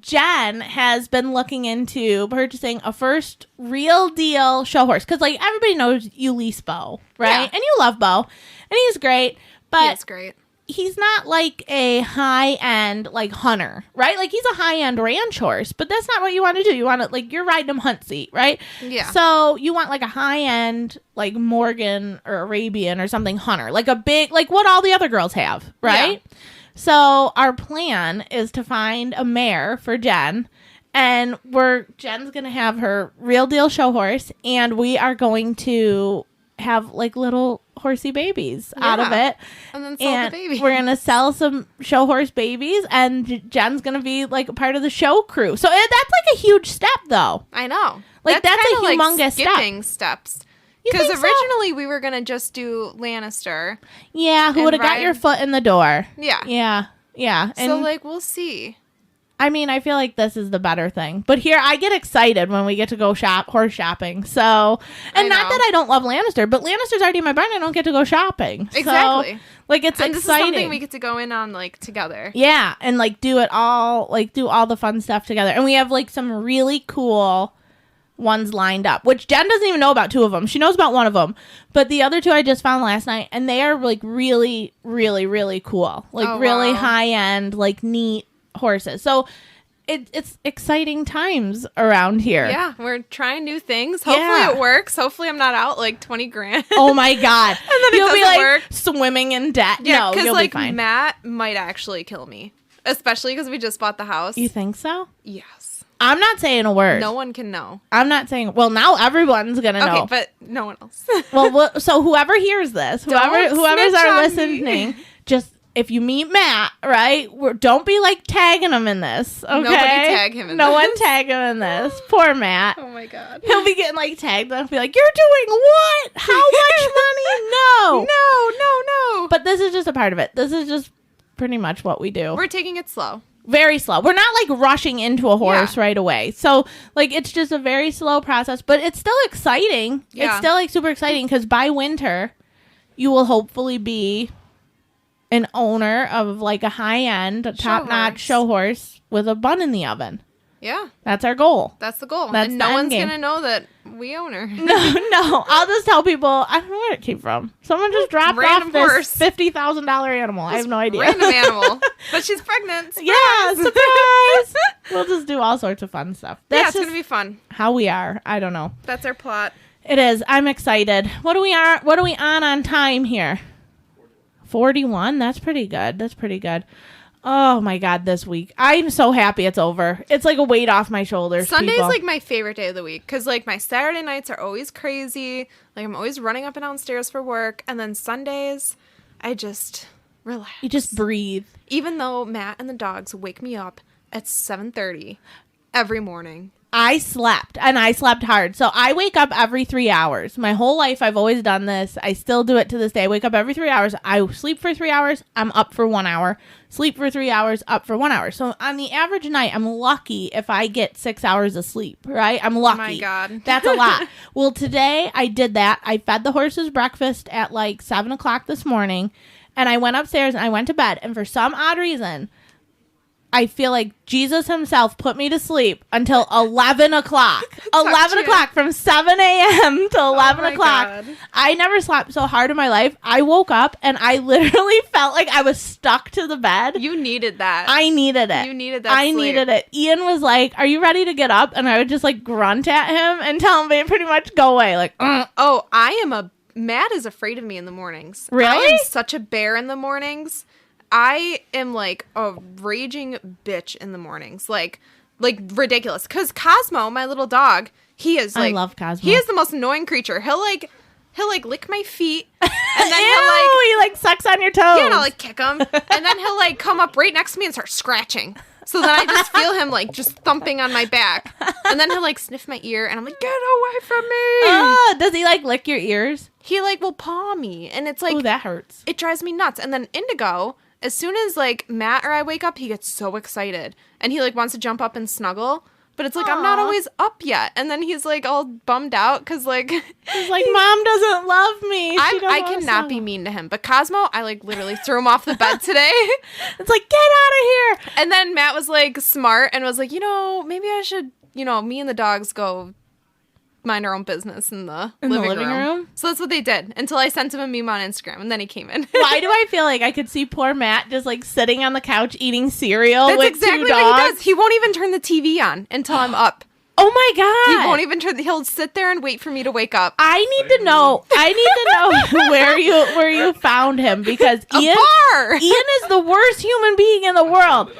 Jenn has been looking into purchasing a first real deal show horse because like everybody knows you lease Bo, right? Yeah. And you love Bo, and he's great, but That's great. he's not like a high-end like hunter, right? Like he's a high-end ranch horse, but that's not what you want to do. You want to like you're riding him hunt seat, right? Yeah. So you want like a high-end like Morgan or Arabian or something hunter, like a big like what all the other girls have, right? Yeah. So our plan is to find a mare for Jenn, and Jenn's gonna have her real deal show horse, and we are going to have like little horsey babies out of it. And then sell the baby. We're gonna sell some show horse babies, and Jenn's gonna be like a part of the show crew. So that's like a huge step, though. I know. Like, that's a kinda humongous step. skipping steps. You Because think so? originally we were gonna just do Lannister. Yeah, who And would have got ride- your foot in the door? Yeah. Yeah. And So like we'll see. I mean, I feel like this is the better thing. But here, I get excited when we get to go horse shopping. So, and I not know. that I don't love Lannister, but Lannister's already in my barn. I don't get to go shopping. Exactly. So, like, it's And this is exciting. something we get to go in on like together. Yeah, and like do all the fun stuff together. And we have like some really cool ones lined up, which Jenn doesn't even know about two of them. She knows about one of them, but the other two I just found last night, and they are like really, really, really cool. Like really wow. high end, like neat horses. So it's exciting times around here. Yeah, we're trying new things. Hopefully Yeah. it works. Hopefully I'm not out like 20 grand. Oh my god. And then it You'll be doesn't like work. swimming in debt. Yeah, no, because you'll like be fine. Matt might actually kill me, especially because we just bought the house. You think so? Yes. I'm not saying a word. No one can know. I'm not saying. Well, now everyone's gonna know. Okay, but no one else. Well, so whoever hears this, whoever's snitch our on listening, just if you meet Matt, right? Don't be like tagging him in this. Okay, Nobody tag him in no this. one tag him in this. Poor Matt. Oh my god. He'll be getting like tagged and be like, "You're doing what? How much money? No, No. But this is just a part of it. This is just pretty much what we do. We're taking it slow. Very slow. We're not like rushing into a horse Yeah. right away. So like it's just a very slow process, but it's still exciting. Yeah. It's still like super exciting because by winter you will hopefully be an owner of like a high-end, top-notch horse. show horse with a bun in the oven. Yeah, That's our goal. that's the goal. That's and the no end one's game. gonna know that we own her. No. I'll just tell people I don't know where it came from. Someone just dropped Random off this horse. $50,000 animal. I have no idea. Random animal, but she's pregnant. Yeah, surprise. We'll just do all sorts of fun stuff. Yeah, That's it's just gonna be fun. how we are. I don't know. That's our plot. It is. I'm excited. What are we on time here? 41. That's pretty good. Oh my god, this week. I'm so happy it's over. It's like a weight off my shoulders. Sunday's people. like my favorite day of the week because like my Saturday nights are always crazy. Like I'm always running up and downstairs for work, and then Sundays, I just relax. you just breathe. Even though Matt and the dogs wake me up at 7:30 every morning. I slept, and I slept hard. So I wake up every 3 hours. My whole life, I've always done this. I still do it to this day. I wake up every 3 hours. I sleep for 3 hours. I'm up for 1 hour. Sleep for 3 hours, up for 1 hour. So on the average night, I'm lucky if I get 6 hours of sleep, right? I'm lucky. Oh my God. That's a lot. Well, today I did that. I fed the horses breakfast at like 7 o'clock this morning, and I went upstairs and I went to bed. And for some odd reason, I feel like Jesus himself put me to sleep until 11 o'clock. 11 you. o'clock from 7 a.m. to 11 my o'clock. God. I never slept so hard in my life. I woke up and I literally felt like I was stuck to the bed. You needed that. I needed it. You needed that I sleep. needed it. Ian was like, "Are you ready to get up?" And I would just like grunt at him and tell him to pretty much go away. Like, Oh, Matt is afraid of me in the mornings. I Really? am such a bear in the mornings. I am like a raging bitch in the mornings. Like ridiculous. Because Cosmo, my little dog, he is like, I love Cosmo. He is the most annoying creature. He'll lick my feet, and then Ew, he like sucks on your toes. yeah, and I'll like kick him, and then he'll like come up right next to me and start scratching. So then I just feel him like just thumping on my back, and then he'll like sniff my ear, and I'm like, get away from me. Oh, does he like lick your ears? He like will paw me, and it's like Oh, that hurts. it drives me nuts. And then Indigo, as soon as like Matt or I wake up, he gets so excited and he like wants to jump up and snuggle. But it's like, I'm not always up yet. And then he's like all bummed out because like... He's like, Mom doesn't love me. I cannot be mean to him. But Cosmo, I like literally threw him off the bed today. It's like, get out of here. And then Matt was like smart and was like, maybe I should, me and the dogs go mind our own business in the living room. So that's what they did until I sent him a meme on Instagram and then he came in. Why do I feel like I could see poor Matt just like sitting on the couch eating cereal with exactly 2 dogs? What he does. He won't even turn the TV on until I'm up. Oh my God. He won't even he'll sit there and wait for me to wake up. I need to know where you found him because Ian is the worst human being in the world.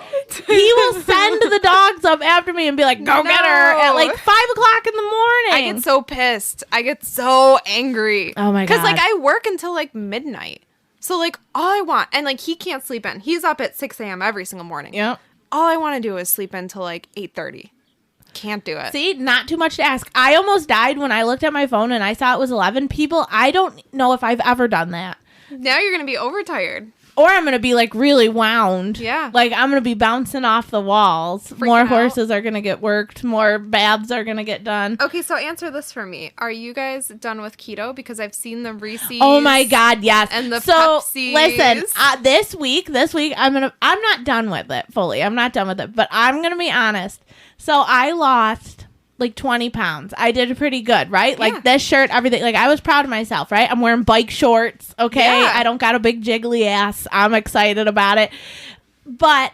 He will send the dogs up after me and be like, go get her at like 5 o'clock in the morning. I get so pissed. I get so angry. Oh my God. Because like I work until like midnight. So like all I want, and like he can't sleep in. He's up at 6 a.m. every single morning. Yep. All I want to do is sleep until like 8:30. Can't do it. See, not too much to ask. I almost died when I looked at my phone and I saw it was 11 people. I don't know if I've ever done that. Now you're going to be overtired. Or I'm going to be like really wound. Yeah. Like I'm going to be bouncing off the walls. More horses are going to get worked. More baths are going to get done. Okay, so answer this for me. Are you guys done with keto? Because I've seen the Reese's. Oh my God, yes. And the Pepsis. Listen, this week, I'm not done with it fully. I'm not done with it. But I'm going to be honest. So I lost like 20 pounds. I did pretty good, right? Yeah. Like this shirt, everything. Like I was proud of myself, right? I'm wearing bike shorts, okay? Yeah. I don't got a big jiggly ass. I'm excited about it. But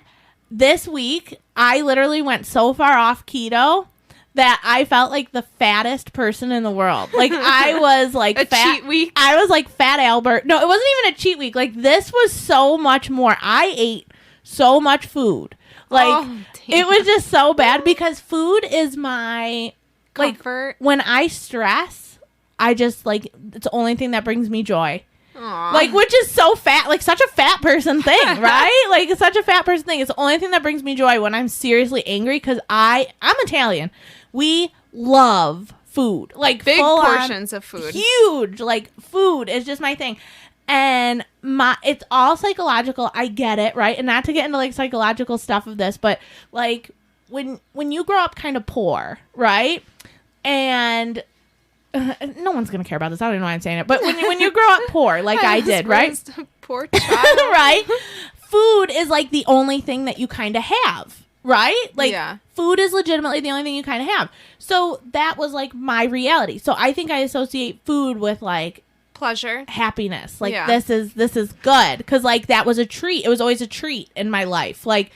this week, I literally went so far off keto that I felt like the fattest person in the world. Like I was like cheat week. I was like Fat Albert. No, it wasn't even a cheat week. Like this was so much more. I ate so much food. Like it was just so bad because food is my comfort. Like when I stress, I just like it's the only thing that brings me joy. Aww. Like which is so fat, like such a fat person thing, right? Like it's such a fat person thing. It's the only thing that brings me joy when I'm seriously angry because I'm Italian. We love food, like big portions of food, huge. Like food is just my thing. And it's all psychological. I get it, right? And not to get into like psychological stuff of this, but like when you grow up kind of poor, right? And no one's gonna care about this. I don't know why I'm saying it, but when you grow up poor, like I did, right? Poor child, right? Food is like the only thing that you kind of have, right? Like food is legitimately the only thing you kind of have. So that was like my reality. So I think I associate food with like pleasure, happiness. Like this is good because like that was a treat. It was always a treat in my life. Like,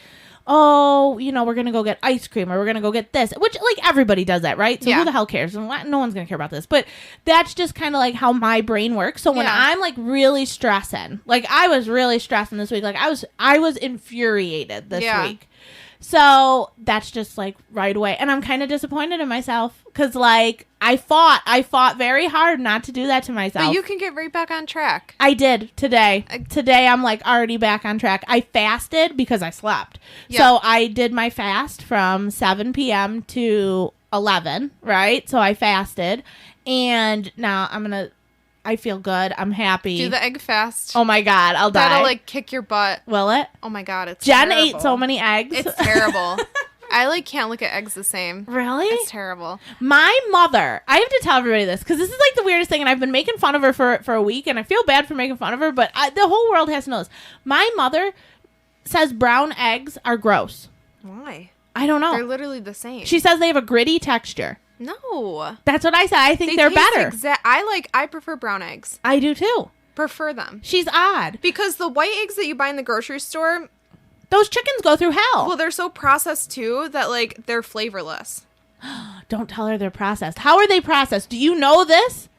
oh, we're gonna go get ice cream or we're gonna go get this, which like everybody does that, right? So who the hell cares? And no one's gonna care about this. But that's just kind of like how my brain works. So when I'm like really stressing, like I was really stressing this week. Like I was infuriated this week. So that's just like right away. And I'm kind of disappointed in myself because like I fought very hard not to do that to myself. But you can get right back on track. I did today. Today I'm like already back on track. I fasted because I slept. Yep. So I did my fast from 7 p.m. to 11, right? So I fasted. And now I feel good. I'm happy. Do the egg fast. Oh my God, I'll die. That'll like kick your butt. Will it? Oh my God, it's Jen terrible. ate so many eggs. It's terrible. I like can't look at eggs the same. Really? It's terrible. My mother, I have to tell everybody this because this is like the weirdest thing, and I've been making fun of her for a week, and I feel bad for making fun of her, but the whole world has to know this. My mother says brown eggs are gross. Why? I don't know. They're literally the same. She says they have a gritty texture. No. That's what I said. I think they're better. I prefer brown eggs. I do too. Prefer them. She's odd. Because the white eggs that you buy in the grocery store, those chickens go through hell. Well, they're so processed too that like they're flavorless. Don't tell her they're processed. How are they processed? Do you know this?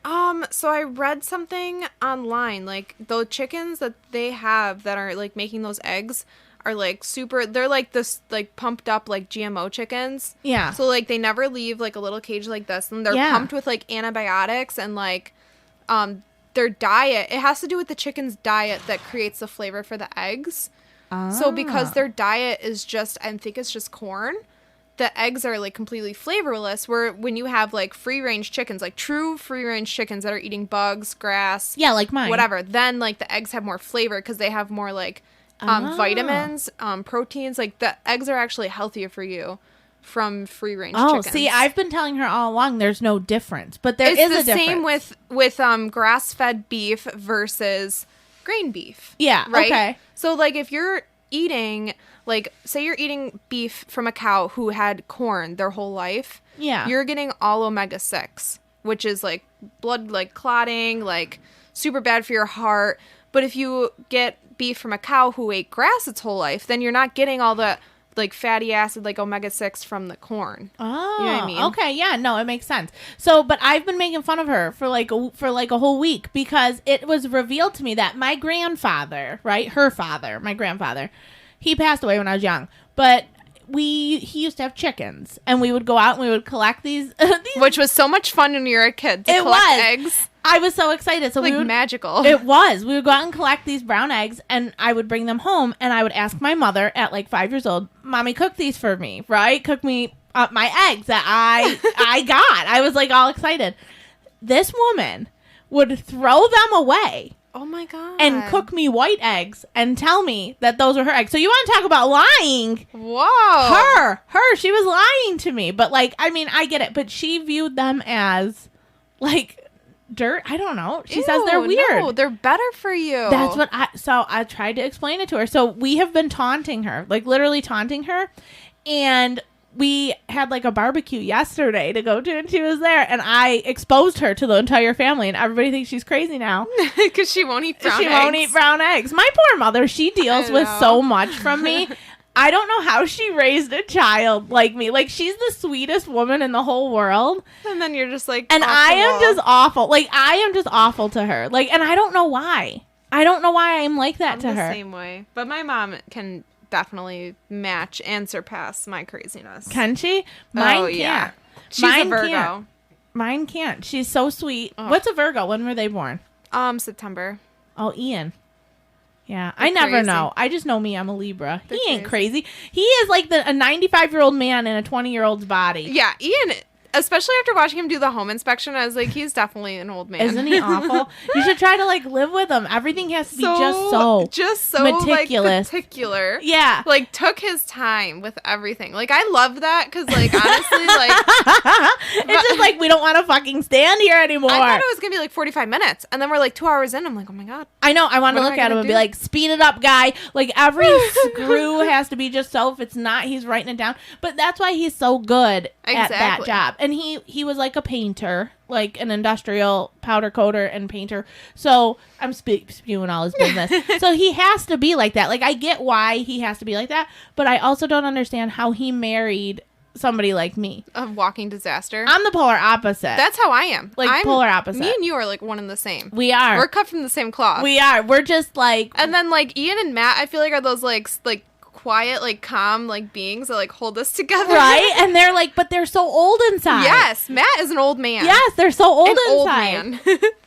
So I read something online, like the chickens that they have that are like making those eggs are like they're like this like pumped up like GMO chickens. Yeah. So like they never leave like a little cage like this, and they're pumped with like antibiotics and like their diet. It has to do with the chicken's diet that creates the flavor for the eggs. So because their diet is just, I think it's just corn, the eggs are like completely flavorless, where when you have like free range chickens, like true free range chickens that are eating bugs, grass, like mine, whatever, then like the eggs have more flavor because they have more like vitamins, proteins. Like the eggs are actually healthier for you from free range Oh, chickens. see, I've been telling her all along there's no difference, but there is a difference. It's the same with grass-fed beef versus grain beef. Yeah, right? okay. So, like, if you're eating, like, say you're eating beef from a cow who had corn their whole life, Yeah. you're getting all omega-6, which is, like, blood, like, clotting, like, super bad for your heart. But if you get beef from a cow who ate grass its whole life, then you're not getting all the, like, fatty acid, like, omega-6 from the corn. Oh, you know what I mean? Okay, yeah, no, it makes sense. So, but I've been making fun of her for like a whole week because it was revealed to me that my grandfather, right, her father, my grandfather, he passed away when I was young, but he used to have chickens, and we would go out and we would collect these Which was so much fun when you were a kid to collect eggs. I was so excited. So like we would, magical. It was. We would go out and collect these brown eggs, and I would bring them home, and I would ask my mother at like 5 years old, "Mommy, cook these for me, right? Cook me my eggs that I got." I was like all excited. This woman would throw them away. Oh my God. And cook me white eggs and tell me that those were her eggs. So you want to talk about lying? Whoa. She was lying to me. But like, I mean, I get it. But she viewed them as like dirt. I don't know. She says they're weird. No, they're better for you. That's what so I tried to explain it to her. So we have been taunting her, like literally taunting her. And we had like a barbecue yesterday to go to, and she was there, and I exposed her to the entire family, and everybody thinks she's crazy now because she won't eat brown eggs. She won't eat brown eggs. My poor mother, she deals with so much from me. I don't know how she raised a child like me. Like, she's the sweetest woman in the whole world. And then you're just like, and I am just awful. Like, I am just awful to her. Like, and I don't know why. I don't know why I'm like that to her. The same way. But my mom can definitely match and surpass my craziness. Can she? Mine can't. Yeah. She's Mine a Virgo. Can't. Mine can't. She's so sweet. Oh. What's a Virgo? When were they born? September. Oh, Ian. Yeah, They're I never crazy. know. I just know me. I'm a Libra. They're He ain't crazy. He is like a 95-year-old man in a 20-year-old's body. Yeah, Ian, especially after watching him do the home inspection, I was like, he's definitely an old man. Isn't he awful? You should try to like live with him. Everything has to be just so meticulous. Like, particular. Yeah. Like, took his time with everything. Like, I love that because, like, honestly, like... it's just like, we don't want to fucking stand here anymore. I thought it was going to be like 45 minutes. And then we're like 2 hours in. I'm like, oh my God. I know. I want to look at him and be like, speed it up, guy. Like, every screw has to be just so. If it's not, he's writing it down. But that's why he's so good at that job. And he was like a painter, like an industrial powder coater and painter. So I'm spewing all his business. So he has to be like that. Like, I get why he has to be like that, but I also don't understand how he married somebody like me. A walking disaster. I'm the polar opposite. That's how I am. Like, polar opposite. Me and you are like one and the same. We are. We're cut from the same cloth. We are. We're just like... And then like Ian and Matt, I feel like are those like quiet, like calm, like beings that like hold us together. Right? And they're like, but they're so old inside. Yes. Matt is an old man. Yes, they're so old inside. Old man.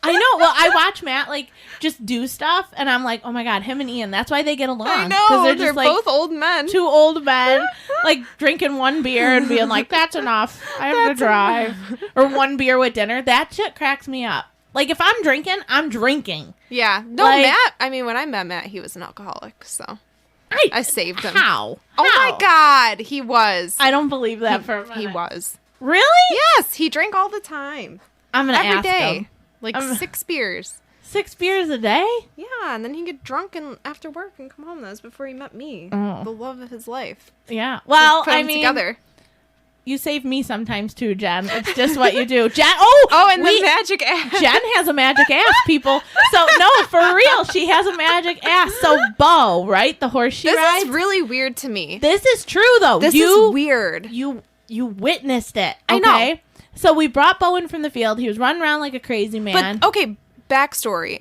I know. Well, I watch Matt like just do stuff, and I'm like, oh my God, him and Ian, that's why they get along. I know. They're just like both old men. 2 old men, like drinking one beer and being like, that's enough. I have to drive. Or 1 beer with dinner. That shit cracks me up. Like, if I'm drinking, I'm drinking. Yeah. No, like, Matt, I mean, when I met Matt, he was an alcoholic, so... I saved him. How? Oh my God, he was. I don't believe that for a minute. He was. Really? Yes, he drank all the time. I'm going to Every ask day. him. Like 6 beers. 6 beers a day? Yeah, and then he'd get drunk and after work and come home. That was before he met me. Oh. The love of his life. Yeah. Well, I mean... together. You save me sometimes too, Jen. It's just what you do. Jen, and the magic ass. Jen has a magic ass, people. So, no, for real, she has a magic ass. So, Bo, right? The horse she rides. This is really weird to me. This is true, though. This is weird. You witnessed it, okay? I know. So, we brought Bo in from the field. He was running around like a crazy man. But, okay, backstory.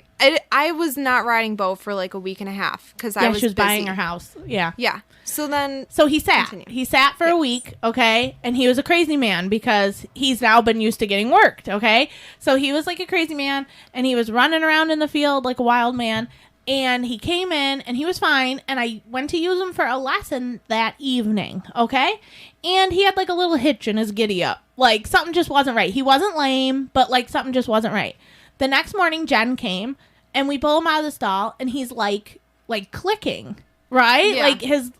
I was not riding Bo for like a week and a half because I was she was busy. buying her house. Yeah. Yeah. So then... So he sat. Continue. He sat for a week, okay? And he was a crazy man because he's now been used to getting worked, okay? So he was like a crazy man, and he was running around in the field like a wild man. And he came in, and he was fine, and I went to use him for a lesson that evening, okay? And he had like a little hitch in his giddy-up. Like, something just wasn't right. He wasn't lame, but like something just wasn't right. The next morning, Jenn came, and we pull him out of the stall, and he's like clicking, right? Yeah. Like his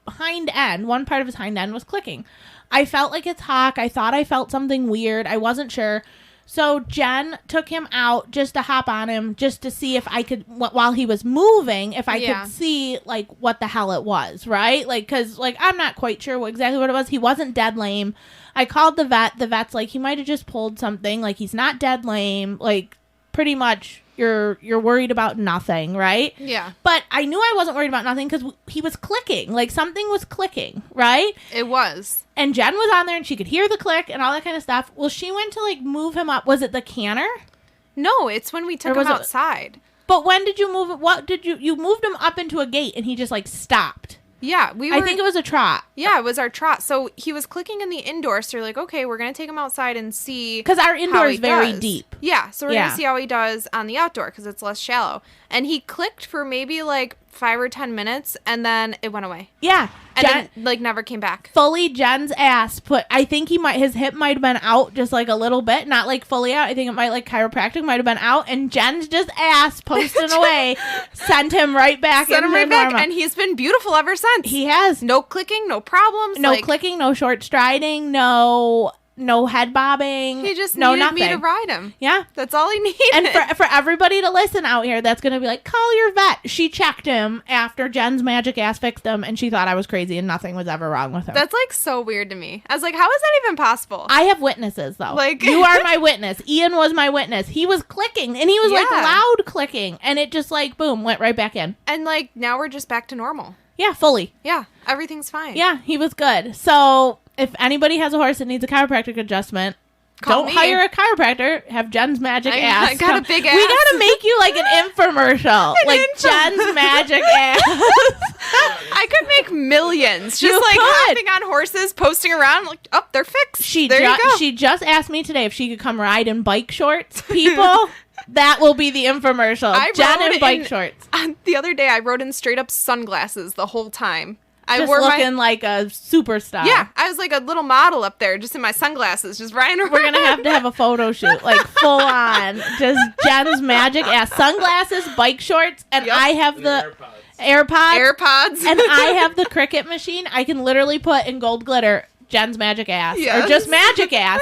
hind end, one part of his hind end was clicking. I felt like its hock. I thought I felt something weird. I wasn't sure. So Jenn took him out just to hop on him, just to see if I could, while he was moving, if I could see, like, what the hell it was, right? Like, because, like, I'm not quite sure exactly what it was. He wasn't dead lame. I called the vet. The vet's like, he might have just pulled something. Like, he's not dead lame. Like, pretty much, you're worried about nothing, right? Yeah. But I knew I wasn't worried about nothing because he was clicking. Like, something was clicking, right? It was. And Jenn was on there and she could hear the click and all that kind of stuff. Well, she went to, like, move him up. Was it the canner? No, it's when we took him outside. But when did you move it? What did you moved him up into a gate and he just, like, stopped? Yeah, I think it was a trot. Yeah, it was our trot. So he was clicking in the indoor. So you're like, okay, we're going to take him outside and see. Because our indoor is very deep. Yeah, so we're going to see how he does on the outdoor because it's less shallow. And he clicked for maybe like 5 or 10 minutes and then it went away. Yeah. And then, like, never came back. Fully Jenn's ass I think his hip might have been out just like a little bit. Not like fully out. I think it might, like, chiropractic might have been out. And Jenn's just ass posting away sent him right back. Sent him right back. And he's been beautiful ever since. He has. No clicking, no problems. No clicking, no short striding, no head bobbing. He just needed nothing. Me to ride him. Yeah. That's all he needed. And for everybody to listen out here that's going to be like, call your vet. She checked him after Jenn's magic ass fixed him, and she thought I was crazy and nothing was ever wrong with him. That's, like, so weird to me. I was like, how is that even possible? I have witnesses, though. Like, you are my witness. Ian was my witness. He was clicking, and he was, like, loud clicking, and it just, like, boom, went right back in. And, like, now we're just back to normal. Yeah, fully. Yeah, everything's fine. Yeah, he was good. So if anybody has a horse that needs a chiropractic adjustment, don't hire a chiropractor. Have Jenn's magic ass. I got a big ass. We got to make you like an infomercial. Jenn's magic ass. I could make millions. Just hopping on horses, posting around. Like, oh, they're fixed. There you go. She just asked me today if she could come ride in bike shorts. People, that will be the infomercial. Jenn in bike shorts. The other day, I rode in straight up sunglasses the whole time. I wore looking like a superstar. Yeah, I was like a little model up there, just in my sunglasses, just riding around. We're going to have a photo shoot, like full on. Just Jenn's magic ass. Sunglasses, bike shorts, and I have the AirPods. And I have the Cricut machine. I can literally put in gold glitter Jenn's magic ass. Yes. Or just magic ass.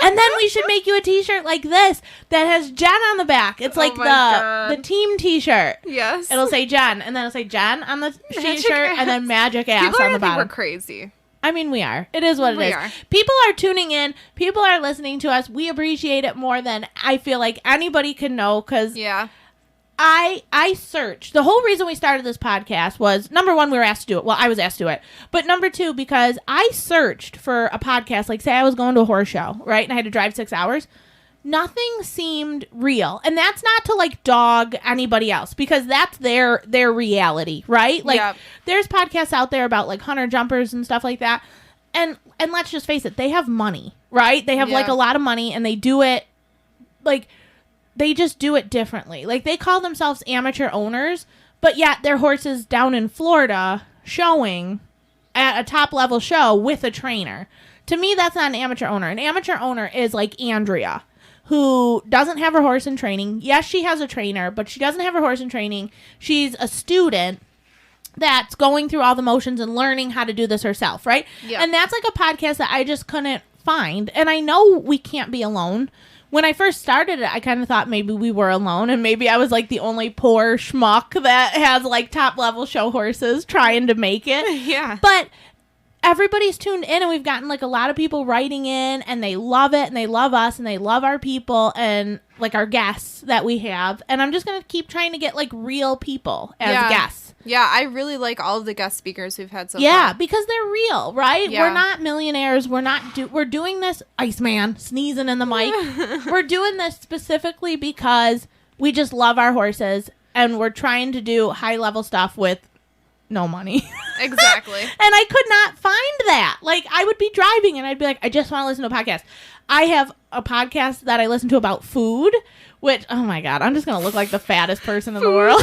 And then we should make you a t-shirt like this that has Jenn on the back. It's like the team t-shirt. Yes. It'll say Jenn, and then it'll say Jenn on the t-shirt, and then magic ass People on the bottom. We're crazy. I mean, we are. It is what it is. People are tuning in. People are listening to us. We appreciate it more than I feel like anybody can know, because I searched. The whole reason we started this podcast was, number one, we were asked to do it. Well, I was asked to do it. But number two, because I searched for a podcast, like say I was going to a horse show, right? And I had to drive 6 hours. Nothing seemed real. And that's not to like dog anybody else, because that's their reality, right? Like there's podcasts out there about like hunter jumpers and stuff like that. And let's just face it, they have money, right? They have like a lot of money, and they do it like, they just do it differently. Like, they call themselves amateur owners, but yet their horses down in Florida showing at a top-level show with a trainer. To me, that's not an amateur owner. An amateur owner is like Andrea, who doesn't have her horse in training. Yes, she has a trainer, but she doesn't have her horse in training. She's a student that's going through all the motions and learning how to do this herself, right? Yep. And that's like a podcast that I just couldn't find. And I know we can't be alone. When I first started it, I kind of thought maybe we were alone, and maybe I was like the only poor schmuck that has like top level show horses trying to make it. Yeah. But everybody's tuned in, and we've gotten like a lot of people writing in, and they love it, and they love us, and they love our people and like our guests that we have. And I'm just going to keep trying to get like real people as guests. Yeah, I really like all of the guest speakers we've had so far. Yeah, because they're real, right? Yeah. We're not millionaires. We're doing this, Iceman, sneezing in the mic. We're doing this specifically because we just love our horses, and we're trying to do high-level stuff with no money. Exactly. And I could not find that. Like, I would be driving, and I'd be like, I just want to listen to a podcast. I have a podcast that I listen to about food, which, oh my God, I'm just going to look like the fattest person in the world.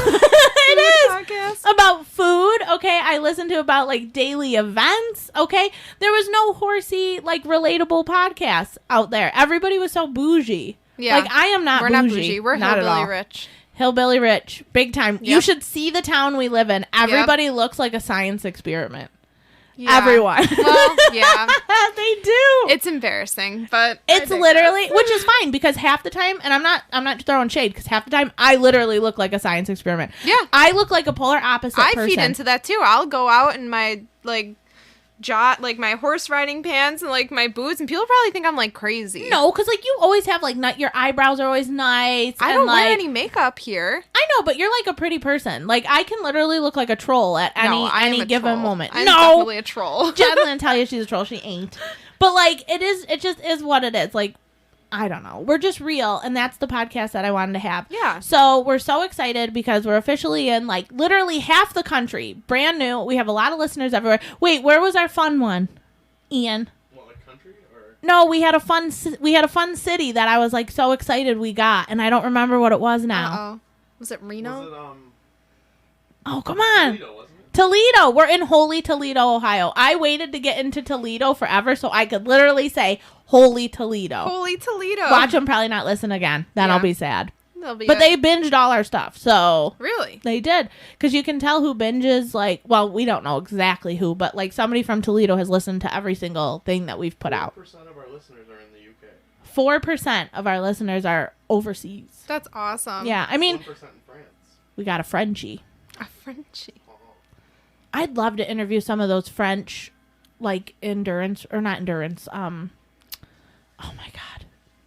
It is podcast. About food. Okay. I listen to about like daily events. Okay. There was no horsey, like relatable podcasts out there. Everybody was so bougie. Yeah. Like, I am not We're bougie. not bougie. We're not hillbilly rich. Hillbilly rich. Big time. Yep. You should see the town we live in. Everybody looks like a science experiment. Yeah. Everyone. Well, yeah. They do. It's embarrassing, but it's literally, which is fine because half the time, and I'm not throwing shade because half the time I literally look like a science experiment. Yeah. I look like a polar opposite person. I feed into that too. I'll go out in my like my horse riding pants and like my boots, and people probably think I'm like crazy. No, because like you always have like your eyebrows are always nice. I and, don't like, wear any makeup here. I know, but you're like a pretty person. Like I can literally look like a troll at any given moment. I'm definitely a troll. Jen will tell you she's a troll. She ain't. But like it just is what it is. Like I don't know. We're just real, and that's the podcast that I wanted to have. Yeah. So we're so excited because we're officially in like literally half the country, brand new. We have a lot of listeners everywhere. Wait, where was our fun one, Ian? What, like country or? No, we had a fun city that I was like so excited we got, and I don't remember what it was now. Uh-oh. Was it Reno? Was it, Oh, come on. Toledo, wasn't it? Toledo. We're in Holy Toledo, Ohio. I waited to get into Toledo forever so I could literally say Holy Toledo. Holy Toledo. Watch them probably not listen again. Then Yeah. I'll be sad. But They binged all our stuff, so really, they did, because you can tell who binges. Like, well, we don't know exactly who, but like somebody from Toledo has listened to every single thing that we've put out. 4% of our listeners are in the UK. 4% of our listeners are overseas. that's awesome. Yeah, I mean, 1% in France. we got a Frenchie. A Frenchie. I'd love to interview some of those French, like endurance or not endurance. Oh my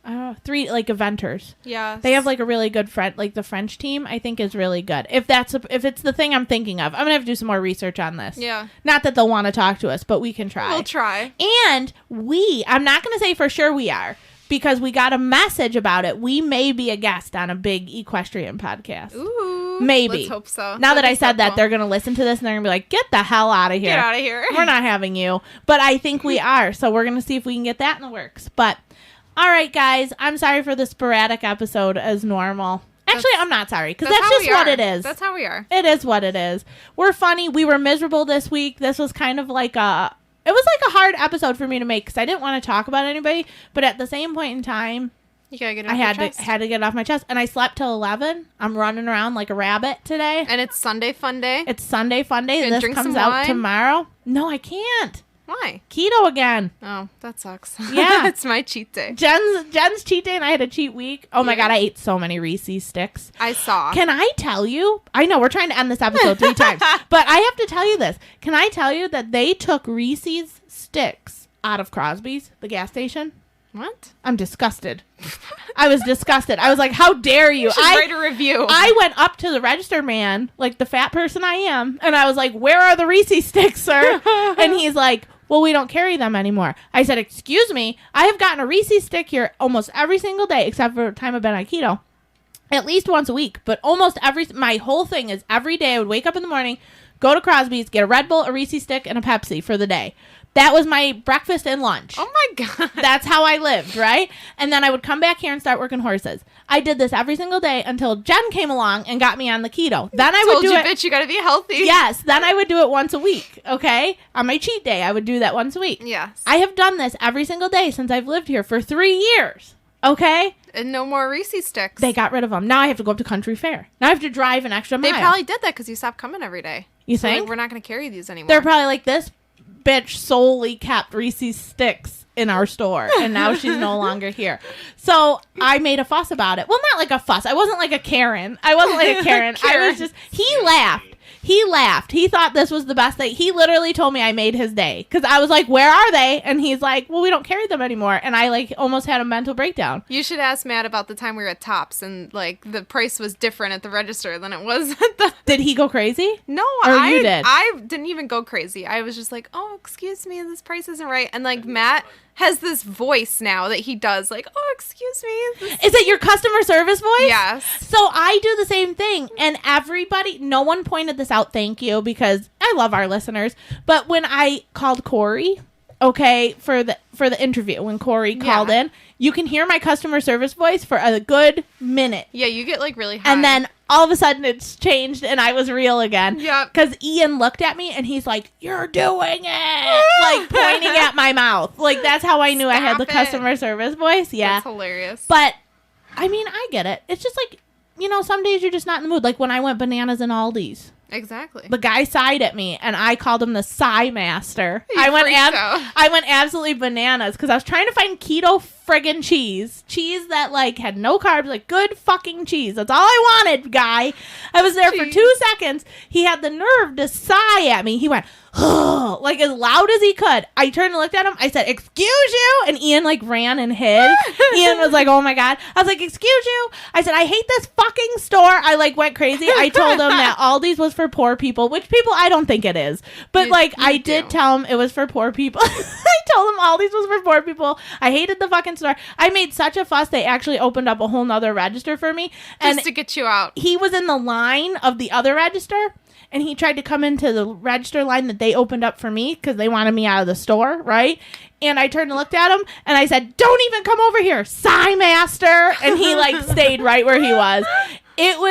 god, 3 like eventers. Yeah. They have like a really good like the French team. I think is really good. If it's the thing I'm thinking of, I'm gonna have to do some more research on this. Yeah. Not that they'll want to talk to us, but we can try. We'll try. And I'm not gonna say for sure we are, because we got a message about it. We may be a guest on a big equestrian podcast. Ooh. Maybe. Let's hope so. Now that I said that, cool. they're going to listen to this and they're going to be like, get the hell out of here. Get out of here. We're not having you. But I think we are. So we're going to see if we can get that in the works. But all right, guys, I'm sorry for the sporadic episode as normal. Actually, I'm not sorry, because that's just what it is. That's how we are. It is what it is. We're funny. We were miserable this week. This was kind of like a hard episode for me to make because I didn't want to talk about anybody. But at the same point in time, You gotta get it I off your chest. had to get it off my chest. And I slept till 11. I'm running around like a rabbit today. And it's Sunday fun day. It's Sunday fun day. Gonna This drink comes some out wine? tomorrow. No, I can't. Why? Keto again. Oh, that sucks. Yeah. It's my cheat day. Jen's cheat day and I had a cheat week. Oh my God, I ate so many Reese's sticks. I saw. Can I tell you? I know we're trying to end this episode 3 times, but I have to tell you this. Can I tell you that they took Reese's sticks out of Crosby's, the gas station? What? I'm disgusted. I was disgusted. I was like, how dare you? You should write a review. I went up to the register man, like the fat person I am, and I was like, where are the Reese's sticks, sir? And he's like, well, we don't carry them anymore. I said, excuse me, I have gotten a Reese's stick here almost every single day, except for the time I've been on keto, at least once a week. But almost my whole thing is every day I would wake up in the morning, go to Crosby's, get a Red Bull, a Reese's stick, and a Pepsi for the day. That was my breakfast and lunch. Oh my God. That's how I lived, right? And then I would come back here and start working horses. I did this every single day until Jenn came along and got me on the keto. Then I would do it. Bitch, you gotta be healthy. Yes. Then I would do it once a week. Okay. On my cheat day, I would do that once a week. Yes. I have done this every single day since I've lived here for 3 years. Okay. And no more Reese's sticks. They got rid of them. Now I have to go up to Country Fair. Now I have to drive an extra mile. They probably did that because you stopped coming every day. You So, think? like, we're not gonna carry these anymore. They're probably like, this bitch solely kept Reese's sticks in our store, and now she's no longer here. So I made a fuss about it. Well, not like a fuss. I wasn't like a Karen. I was just, he laughed. He thought this was the best thing. He literally told me I made his day because I was like, where are they? And he's like, well, we don't carry them anymore. And I like almost had a mental breakdown. You should ask Matt about the time we were at Tops and like the price was different at the register than it was at the. Did he go crazy? No, you did? I didn't even go crazy. I was just like, oh, excuse me, this price isn't right. And like Matt has this voice now that he does, like, oh, excuse me. Is it your customer service voice? Yes. So I do the same thing, and everybody, no one pointed this out, thank you, because I love our listeners, but when I called Corey, okay, for the interview, when Corey called in, you can hear my customer service voice for a good minute. Yeah, you get like really high. And then all of a sudden it's changed and I was real again. Yep. Because Ian looked at me and he's like, you're doing it! Like pointing at my mouth. Like that's how I knew I had the Stop it. customer service voice. Yeah. That's hilarious. But, I mean, I get it. It's just like, some days you're just not in the mood. Like when I went bananas in Aldi's. Exactly. The guy sighed at me, and I called him the sigh master. You freaked out. I went absolutely bananas because I was trying to find keto friggin' cheese that like had no carbs, like good fucking cheese. That's all I wanted, guy. I was there for 2 seconds. He had the nerve to sigh at me. He went, like as loud as he could. I turned and looked at him. I said, "Excuse you," and Ian like ran and hid. Ian was like, "Oh my god." I was like, "Excuse you." I said, "I hate this fucking store." I like went crazy. I told him that Aldi's was for poor people, which people I don't think it is, but I did tell him it was for poor people. I told him Aldi's was for poor people. I hated the fucking store. I made such a fuss. They actually opened up a whole nother register for me, and just to get you out. He was in the line of the other register. And he tried to come into the register line that they opened up for me because they wanted me out of the store, right? And I turned and looked at him, and I said, "Don't even come over here, sigh master." And he, like, stayed right where he was. It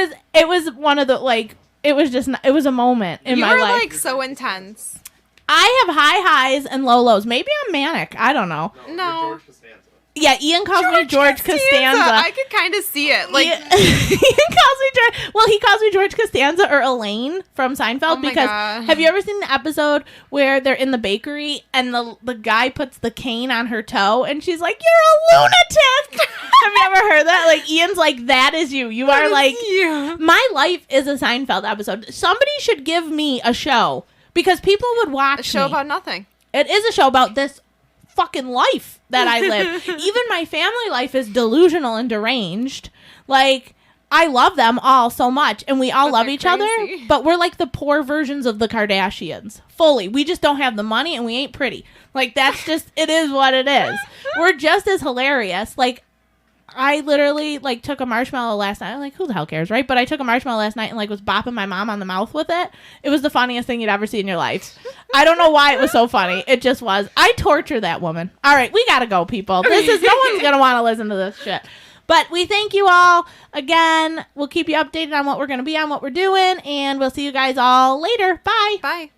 was one of the, like, it was a moment in my life. You were, like, so intense. I have high highs and low lows. Maybe I'm manic. I don't know. No. George Costanza. Yeah, Ian calls me George Costanza. I could kind of see it. Like Ian calls me George. Well, he calls me George Costanza or Elaine from Seinfeld because have you ever seen the episode where they're in the bakery and the guy puts the cane on her toe and she's like, "You're a lunatic." Have you ever heard that? Like Ian's like, "That is you. You are like you." My life is a Seinfeld episode. Somebody should give me a show because people would watch A show me. about nothing. It is a show about this fucking life that I live. Even my family life is delusional and deranged. Like, I love them all so much, and we all love each other, but we're like the poor versions of the Kardashians. Fully. We just don't have the money, and we ain't pretty. Like, that's just, it is what it is. We're just as hilarious. Like, I literally, like, took a marshmallow last night. I'm like, who the hell cares, right? But I took a marshmallow last night and, like, was bopping my mom on the mouth with it. It was the funniest thing you'd ever see in your life. I don't know why it was so funny. It just was. I torture that woman. All right, we gotta go, people. No one's gonna want to listen to this shit. But we thank you all. Again, we'll keep you updated on what we're gonna be on, what we're doing, and we'll see you guys all later. Bye. Bye.